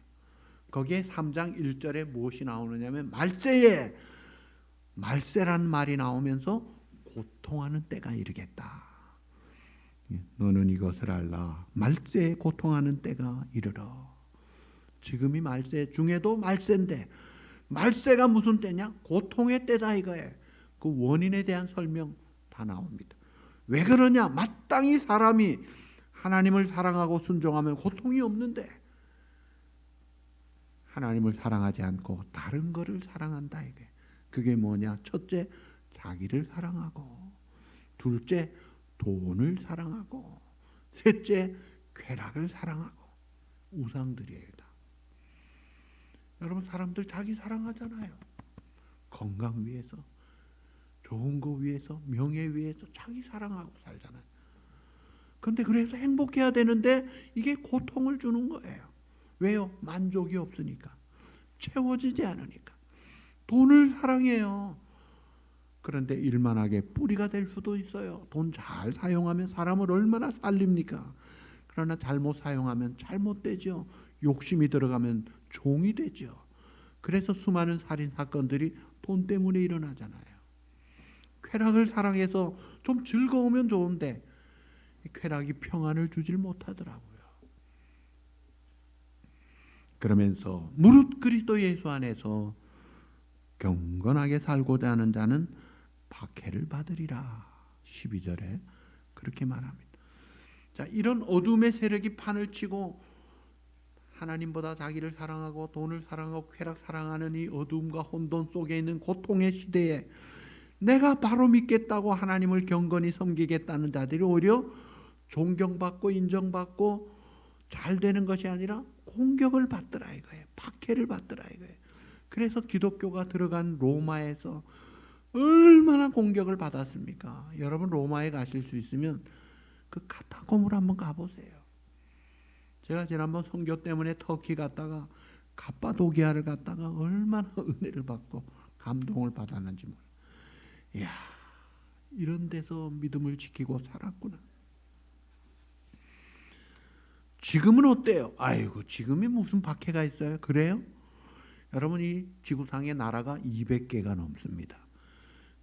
거기에 3장 1절에 무엇이 나오느냐면 말세란 말이 나오면서 고통하는 때가 이르겠다. 너는 이것을 알라. 말세에 고통하는 때가 이르러. 지금이 말세 중에도 말세인데 말세가 무슨 때냐? 고통의 때다 이거예요. 그 원인에 대한 설명 다 나옵니다. 왜 그러냐? 마땅히 사람이 하나님을 사랑하고 순종하면 고통이 없는데 하나님을 사랑하지 않고 다른 것을 사랑한다 이게. 그게 뭐냐? 첫째, 자기를 사랑하고, 둘째, 돈을 사랑하고, 셋째, 쾌락을 사랑하고. 우상들이에요 다. 여러분 사람들 자기 사랑하잖아요. 건강 위해서, 좋은 거 위해서, 명예 위해서 자기 사랑하고 살잖아요. 그런데 그래서 행복해야 되는데 이게 고통을 주는 거예요. 왜요? 만족이 없으니까. 채워지지 않으니까. 돈을 사랑해요. 그런데 일만하게 뿌리가 될 수도 있어요. 돈 잘 사용하면 사람을 얼마나 살립니까? 그러나 잘못 사용하면 잘못되죠. 욕심이 들어가면 종이 되죠. 그래서 수많은 살인 사건들이 돈 때문에 일어나잖아요. 쾌락을 사랑해서 좀 즐거우면 좋은데 쾌락이 평안을 주질 못하더라고요. 그러면서 무릇 그리스도 예수 안에서 경건하게 살고자 하는 자는 박해를 받으리라. 12절에 그렇게 말합니다. 자, 이런 어둠의 세력이 판을 치고 하나님보다 자기를 사랑하고 돈을 사랑하고 쾌락 사랑하는 이 어둠과 혼돈 속에 있는 고통의 시대에 내가 바로 믿겠다고 하나님을 경건히 섬기겠다는 자들이 오히려 존경받고 인정받고 잘 되는 것이 아니라 공격을 받더라 이거예요. 박해를 받더라 이거예요. 그래서 기독교가 들어간 로마에서 얼마나 공격을 받았습니까? 여러분 로마에 가실 수 있으면 그 카타콤을 한번 가보세요. 제가 지난번 선교 때문에 터키 갔다가 갑바도기아를 갔다가 얼마나 은혜를 받고 감동을 받았는지 몰라요. 이야, 이런 데서 믿음을 지키고 살았구나. 지금은 어때요? 아이고, 지금이 무슨 박해가 있어요? 그래요? 여러분, 이 지구상의 나라가 200개가 넘습니다.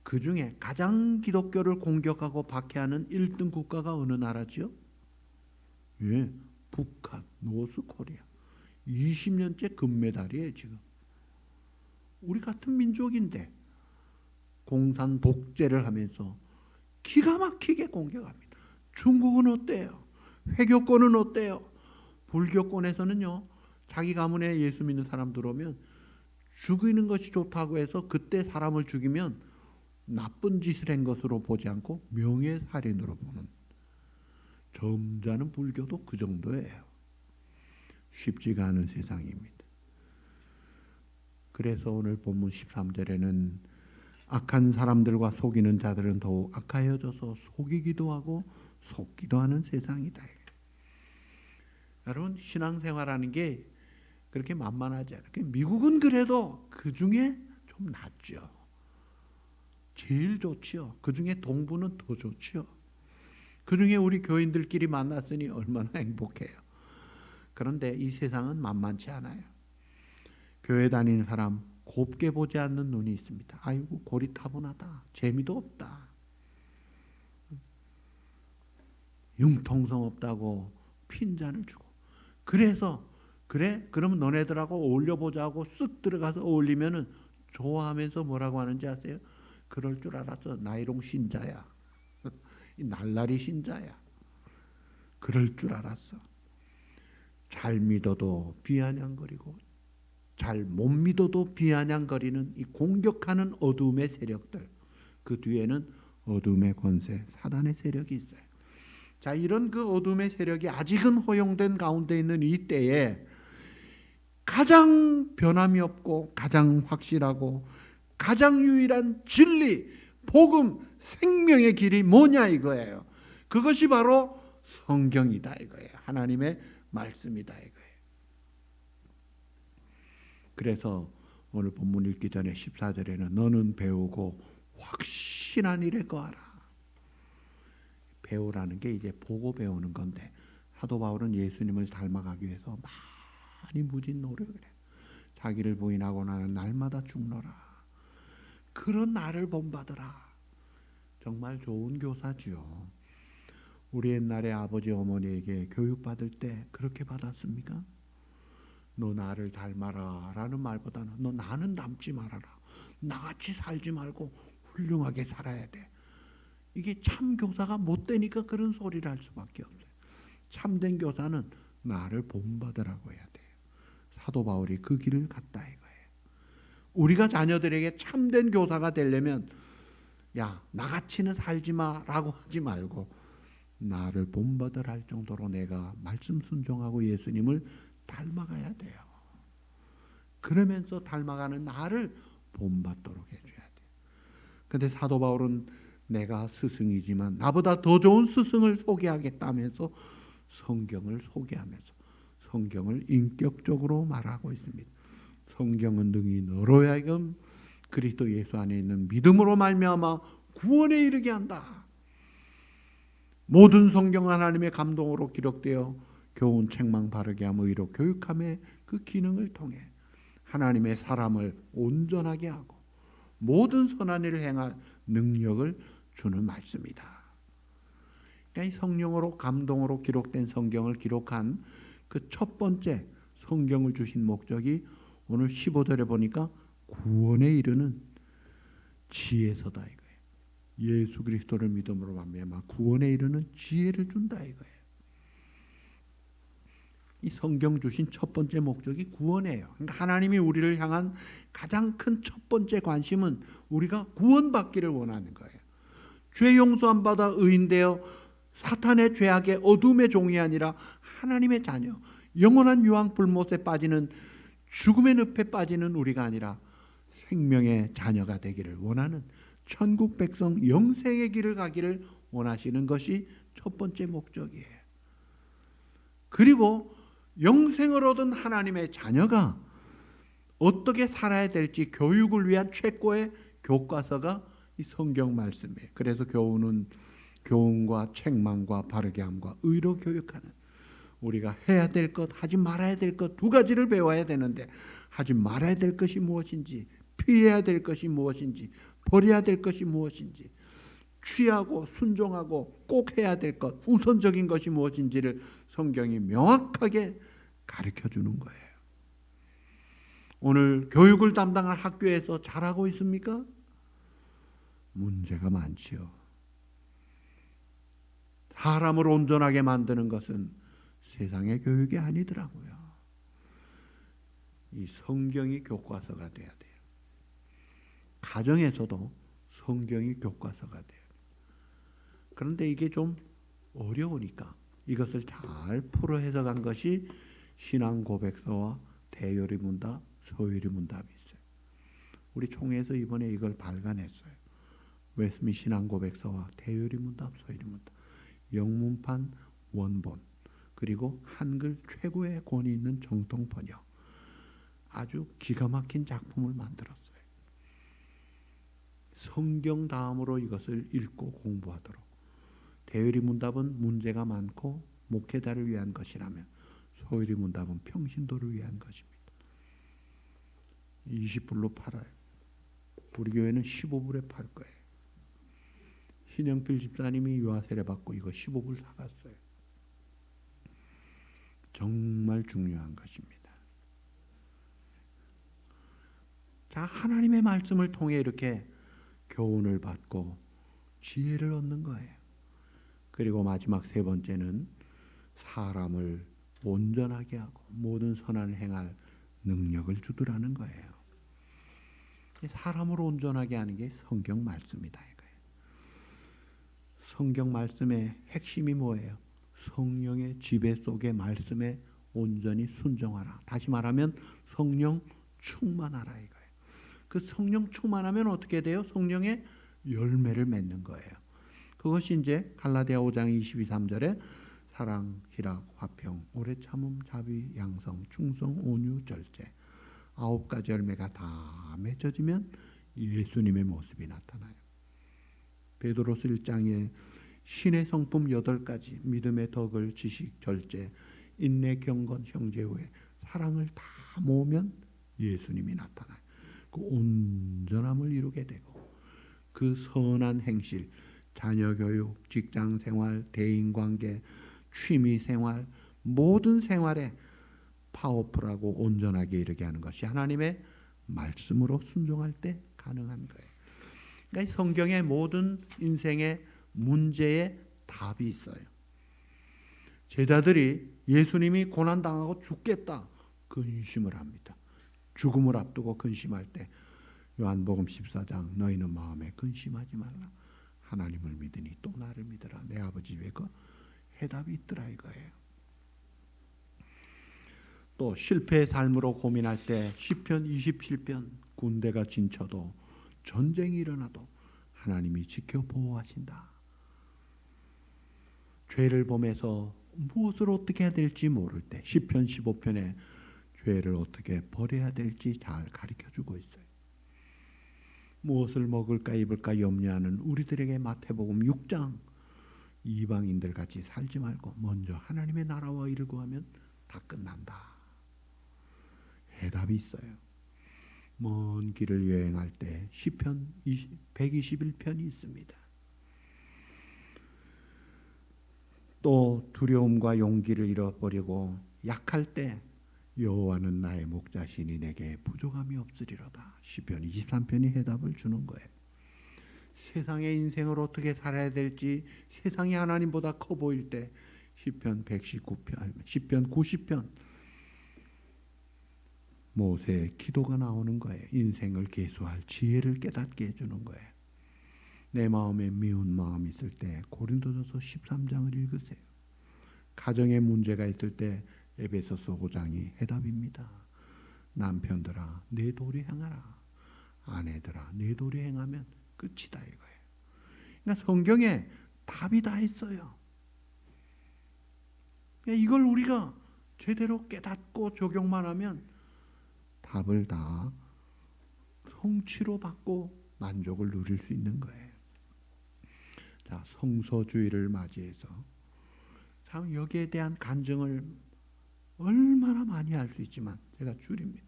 그 중에 가장 기독교를 공격하고 박해하는 1등 국가가 어느 나라죠? 예, 북한, 노스코리아. 20년째 금메달이에요, 지금. 우리 같은 민족인데 공산 독재를 하면서 기가 막히게 공격합니다. 중국은 어때요? 회교권은 어때요? 불교권에서는요, 자기 가문에 예수 믿는 사람 들어오면 죽이는 것이 좋다고 해서 그때 사람을 죽이면 나쁜 짓을 한 것으로 보지 않고 명예살인으로 보는, 점잖은 불교도 그 정도예요. 쉽지가 않은 세상입니다. 그래서 오늘 본문 13절에는 악한 사람들과 속이는 자들은 더욱 악하여져서 속이기도 하고 속기도 하는 세상이다. 여러분, 신앙생활하는 게 그렇게 만만하지 않아요. 미국은 그래도 그 중에 좀 낫죠. 제일 좋지요. 그 중에 동부는 더 좋지요. 그 중에 우리 교인들끼리 만났으니 얼마나 행복해요. 그런데 이 세상은 만만치 않아요. 교회 다니는 사람 곱게 보지 않는 눈이 있습니다. 아이고, 고리타분하다. 재미도 없다. 융통성 없다고 핀잔을 주고. 그래서 그래? 그러면 너네들하고 어울려보자고 쓱 들어가서 어울리면은 좋아하면서 뭐라고 하는지 아세요? 그럴 줄 알았어. 나이롱 신자야. 날라리 신자야. 그럴 줄 알았어. 잘 믿어도 비아냥거리고 잘 못 믿어도 비아냥거리는 이 공격하는 어둠의 세력들, 그 뒤에는 어둠의 권세, 사단의 세력이 있어요. 자, 이런 그 어둠의 세력이 아직은 허용된 가운데 있는 이 때에 가장 변함이 없고 가장 확실하고 가장 유일한 진리, 복음, 생명의 길이 뭐냐 이거예요. 그것이 바로 성경이다 이거예요. 하나님의 말씀이다 이거예요. 그래서 오늘 본문 읽기 전에 14절에는 너는 배우고 확신한 일에 거하라. 배우라는 게 이제 보고 배우는 건데, 사도 바울은 예수님을 닮아가기 위해서 많이 무진 노력을 해요. 자기를 부인하고 나는 날마다 죽노라. 그런 나를 본받으라. 정말 좋은 교사지요. 우리 옛날에 아버지 어머니에게 교육받을 때 그렇게 받았습니까? 너 나를 닮아라 라는 말보다는 너 나는 닮지 말아라. 나같이 살지 말고 훌륭하게 살아야 돼. 이게 참 교사가 못 되니까 그런 소리를 할 수밖에 없어요. 참된 교사는 나를 본받으라고 해야 돼요. 사도 바울이 그 길을 갔다 이거예요. 우리가 자녀들에게 참된 교사가 되려면 야 나같이는 살지 마라고 하지 말고 나를 본받으라 할 정도로 내가 말씀 순종하고 예수님을 닮아가야 돼요. 그러면서 닮아가는 나를 본받도록 해줘야 돼요. 근데 사도 바울은 내가 스승이지만 나보다 더 좋은 스승을 소개하겠다면서 성경을 소개하면서 성경을 인격적으로 말하고 있습니다. 성경은 능히 너로 하여금 그리스도 예수 안에 있는 믿음으로 말미암아 구원에 이르게 한다. 모든 성경은 하나님의 감동으로 기록되어 교훈, 책망, 바르게 함, 의로 교육함의 그 기능을 통해 하나님의 사람을 온전하게 하고 모든 선한 일을 행할 능력을 주는 말씀이다. 그러니까 이 성령으로 감동으로 기록된 성경을 기록한 그 첫 번째 성경을 주신 목적이 오늘 15절에 보니까 구원에 이르는 지혜서다 이거예요. 예수 그리스도를 믿음으로 말미암아 구원에 이르는 지혜를 준다 이거예요. 이 성경 주신 첫 번째 목적이 구원이에요. 그러니까 하나님이 우리를 향한 가장 큰 첫 번째 관심은 우리가 구원받기를 원하는 거예요. 죄 용서함 받아 의인되어 사탄의 죄악의 어둠의 종이 아니라 하나님의 자녀, 영원한 유황 불못에 빠지는 죽음의 늪에 빠지는 우리가 아니라 생명의 자녀가 되기를 원하는 천국 백성 영생의 길을 가기를 원하시는 것이 첫 번째 목적이에요. 그리고 영생을 얻은 하나님의 자녀가 어떻게 살아야 될지 교육을 위한 최고의 교과서가 이 성경 말씀이에요. 그래서 교훈과 책망과 바르게 함과 의로 교육하는 우리가 해야 될 것, 하지 말아야 될 것 두 가지를 배워야 되는데 하지 말아야 될 것이 무엇인지, 피해야 될 것이 무엇인지, 버려야 될 것이 무엇인지, 취하고 순종하고 꼭 해야 될 것, 우선적인 것이 무엇인지를 성경이 명확하게 가르쳐 주는 거예요. 오늘 교육을 담당할 학교에서 잘하고 있습니까? 문제가 많지요. 사람을 온전하게 만드는 것은 세상의 교육이 아니더라고요. 이 성경이 교과서가 돼야 돼요. 가정에서도 성경이 교과서가 돼요. 그런데 이게 좀 어려우니까 이것을 잘 풀어 해석한 것이 신앙 고백서와 대요리 문답, 소요리 문답이 있어요. 우리 총회에서 이번에 이걸 발간했어요. 웨스미 신앙 고백서와 대요리 문답, 소요리 문답, 영문판 원본, 그리고 한글 최고의 권위 있는 정통 번역, 아주 기가 막힌 작품을 만들었어요. 성경 다음으로 이것을 읽고 공부하도록. 대요리 문답은 문제가 많고 목회자를 위한 것이라면 소요리 문답은 평신도를 위한 것입니다. 20불로 팔아요. 우리 교회는 15불에 팔 거예요. 신영필 집사님이 유아 세례 받고 이거 15불 사갔어요. 정말 중요한 것입니다. 자, 하나님의 말씀을 통해 이렇게 교훈을 받고 지혜를 얻는 거예요. 그리고 마지막 세 번째는 사람을 온전하게 하고 모든 선한을 행할 능력을 주더라는 거예요. 사람을 온전하게 하는 게 성경 말씀이다 이거예요. 성경 말씀의 핵심이 뭐예요? 성령의 지배 속의 말씀에 온전히 순종하라. 다시 말하면 성령 충만하라 이거예요. 그 성령 충만하면 어떻게 돼요? 성령의 열매를 맺는 거예요. 그것이 이제 갈라디아 5장 22, 3절에 사랑, 희락, 화평, 오래 참음, 자비, 양성, 충성, 온유, 절제 9가지 열매가 다 맺어지면 예수님의 모습이 나타나요. 베드로서 1장에 신의 성품 8가지, 믿음의 덕을, 지식, 절제, 인내, 경건, 형제후회, 사랑을 다 모으면 예수님이 나타나요. 그 온전함을 이루게 되고 그 선한 행실, 자녀 교육, 직장 생활, 대인 관계, 취미 생활, 모든 생활에 파워풀하고 온전하게 이르게 하는 것이 하나님의 말씀으로 순종할 때 가능한 거예요. 그러니까 성경의 모든 인생의 문제에 답이 있어요. 제자들이 예수님이 고난당하고 죽겠다 근심을 합니다. 죽음을 앞두고 근심할 때 요한복음 14장 너희는 마음에 근심하지 말라. 하나님을 믿으니 또 나를 믿으라. 내 아버지 집에 그 해답이 있더라 이거예요. 또 실패의 삶으로 고민할 때 시편 27편 군대가 진쳐도 전쟁이 일어나도 하나님이 지켜 보호하신다. 죄를 범해서 무엇을 어떻게 해야 될지 모를 때 시편 15편에 죄를 어떻게 버려야 될지 잘 가르쳐주고 있어요. 무엇을 먹을까 입을까 염려하는 우리들에게 마태복음 6장 이방인들 같이 살지 말고 먼저 하나님의 나라와 일을 구하면 다 끝난다. 해답이 있어요. 먼 길을 여행할 때 시편 121편이 있습니다. 또 두려움과 용기를 잃어버리고 약할 때 여호와는 나의 목자시니 내게 부족함이 없으리로다. 시편 23편이 해답을 주는 거예요. 세상의 인생을 어떻게 살아야 될지 세상이 하나님보다 커 보일 때 시편 119편, 시편 90편 모세의 기도가 나오는 거예요. 인생을 계수할 지혜를 깨닫게 해주는 거예요. 내 마음에 미운 마음이 있을 때 고린도전서 13장을 읽으세요. 가정에 문제가 있을 때 에베소서 5장이 해답입니다. 남편들아 내 도리 행하라. 아내들아 내 도리 행하면 끝이다 이거예요. 그러니까 성경에 답이 다 있어요. 그러니까 이걸 우리가 제대로 깨닫고 적용만 하면 답을 다 성취로 받고 만족을 누릴 수 있는 거예요. 자, 성서주의를 맞이해서 참 여기에 대한 간증을 얼마나 많이 할 수 있지만 제가 줄입니다.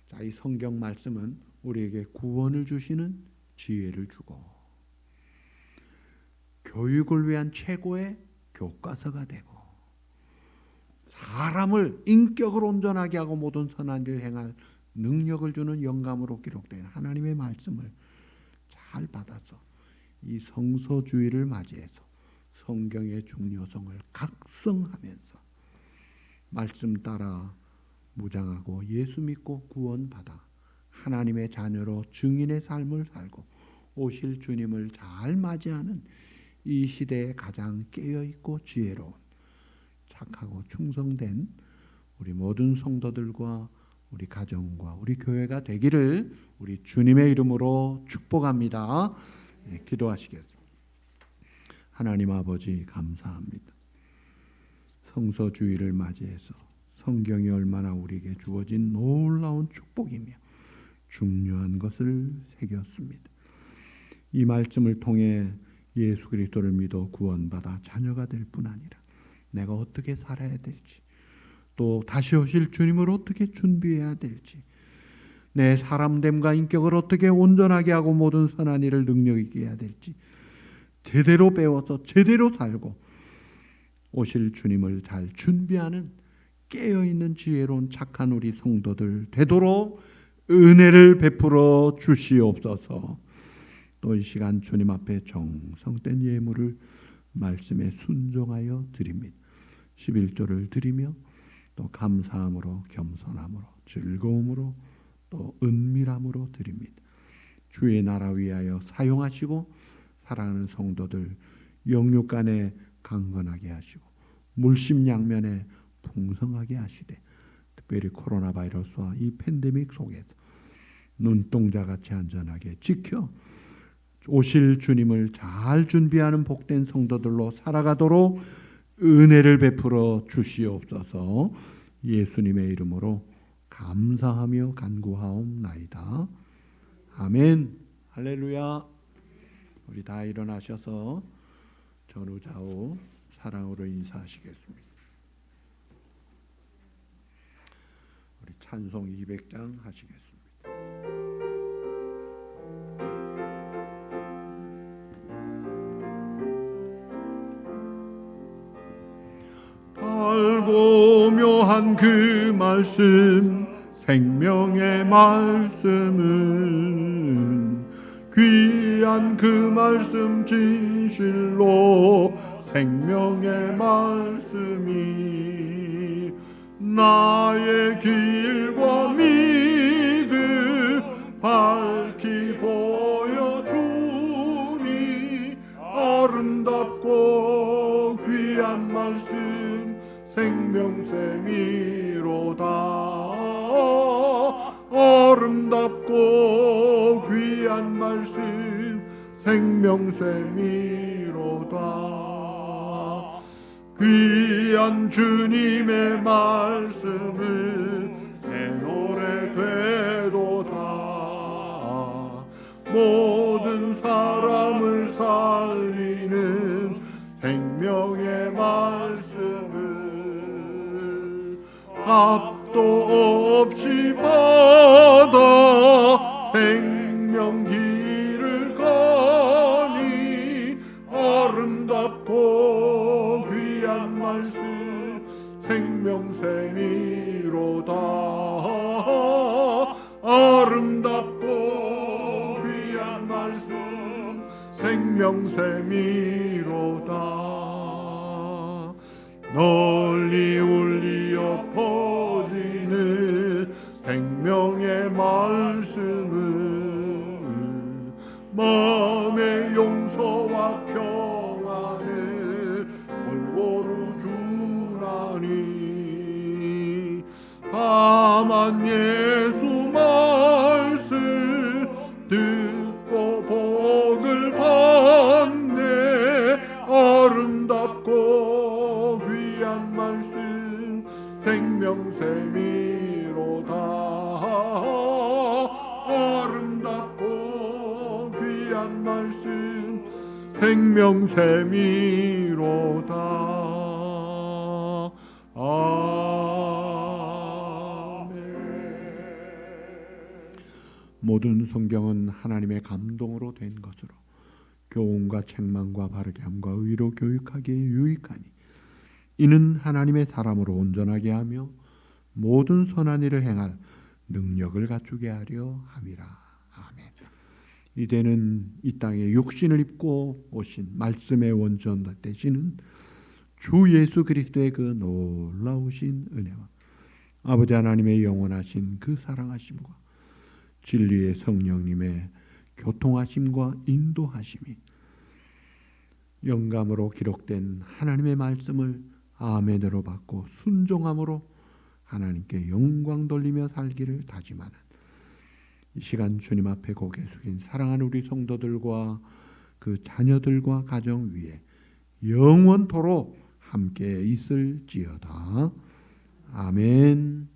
자, 이 성경 말씀은 우리에게 구원을 주시는 지혜를 주고 교육을 위한 최고의 교과서가 되고 사람을 인격을 온전하게 하고 모든 선한 일을 행할 능력을 주는 영감으로 기록된 하나님의 말씀을 잘 받아서 이 성서주의를 맞이해서 성경의 중요성을 각성하면서 말씀 따라 무장하고 예수 믿고 구원받아 하나님의 자녀로 증인의 삶을 살고 오실 주님을 잘 맞이하는 이 시대에 가장 깨어있고 지혜로운 착하고 충성된 우리 모든 성도들과 우리 가정과 우리 교회가 되기를 우리 주님의 이름으로 축복합니다. 네, 기도하시겠습니다. 하나님 아버지 감사합니다. 성서주의를 맞이해서 성경이 얼마나 우리에게 주어진 놀라운 축복이며 중요한 것을 새겼습니다. 이 말씀을 통해 예수 그리스도를 믿어 구원받아 자녀가 될 뿐 아니라 내가 어떻게 살아야 될지 또 다시 오실 주님을 어떻게 준비해야 될지 내 사람됨과 인격을 어떻게 온전하게 하고 모든 선한 일을 능력 있게 해야 될지 제대로 배워서 제대로 살고 오실 주님을 잘 준비하는 깨어있는 지혜로운 착한 우리 성도들 되도록 은혜를 베풀어 주시옵소서. 또 이 시간 주님 앞에 정성된 예물을 말씀에 순종하여 드립니다. 11조를 드리며 또 감사함으로 겸손함으로 즐거움으로 또 은밀함으로 드립니다. 주의 나라 위하여 사용하시고 사랑하는 성도들 영육 간에 강건하게 하시고 물심양면에 풍성하게 하시되 특별히 코로나 바이러스와 이 팬데믹 속에서 눈동자같이 안전하게 지켜 오실 주님을 잘 준비하는 복된 성도들로 살아가도록 은혜를 베풀어 주시옵소서. 예수님의 이름으로 감사하며 간구하옵나이다. 아멘. 할렐루야. 우리 다 일어나셔서 전우좌우 사랑으로 인사하시겠습니다. 우리 찬송 200장 하시겠습니다. 달고 묘한 그 말씀 생명의 말씀은 귀한 그 말씀 진실로 생명의 말씀이 나의 길과 믿음 밝히 보여주니 아름답고 귀한 말씀 생명샘이로다. 아름답고 귀한 말씀 생명샘이로다. 귀한 주님의 말씀은 새 노래 되도다. 모든 사람을 살리는 생명의 말씀을 값도 없이 받아 생명길을 가니 아름답고 귀한 말씀 생명샘이로다. 아름답고 귀한 말씀 생명샘이로다. 널리 울리어 퍼지는 생명의 말씀은 마음의 용서와 평안을 골고루 주나니 다만 예수 말씀 듣고 복을 받네. 아름답고 귀한 말씀 생명샘이로다. 아름답고 귀한 말씀 생명샘이로다. 아멘. 모든 성경은 하나님의 감동으로 된 것으로 교훈과 책망과 바르게 함과 의로 교육하기에 유익하니 이는 하나님의 사람으로 온전하게 하며 모든 선한 일을 행할 능력을 갖추게 하려 함이라. 아멘. 이제는 이 땅에 육신을 입고 오신 말씀의 원전 되시는 주 예수 그리스도의 그 놀라우신 은혜와 아버지 하나님의 영원하신 그 사랑하심과 진리의 성령님의 교통하심과 인도하심이 영감으로 기록된 하나님의 말씀을 아멘으로 받고 순종함으로 하나님께 영광 돌리며 살기를 다짐하는 이 시간 주님 앞에 고개 숙인 사랑하는 우리 성도들과 그 자녀들과 가정 위에 영원토록 함께 있을지어다. 아멘.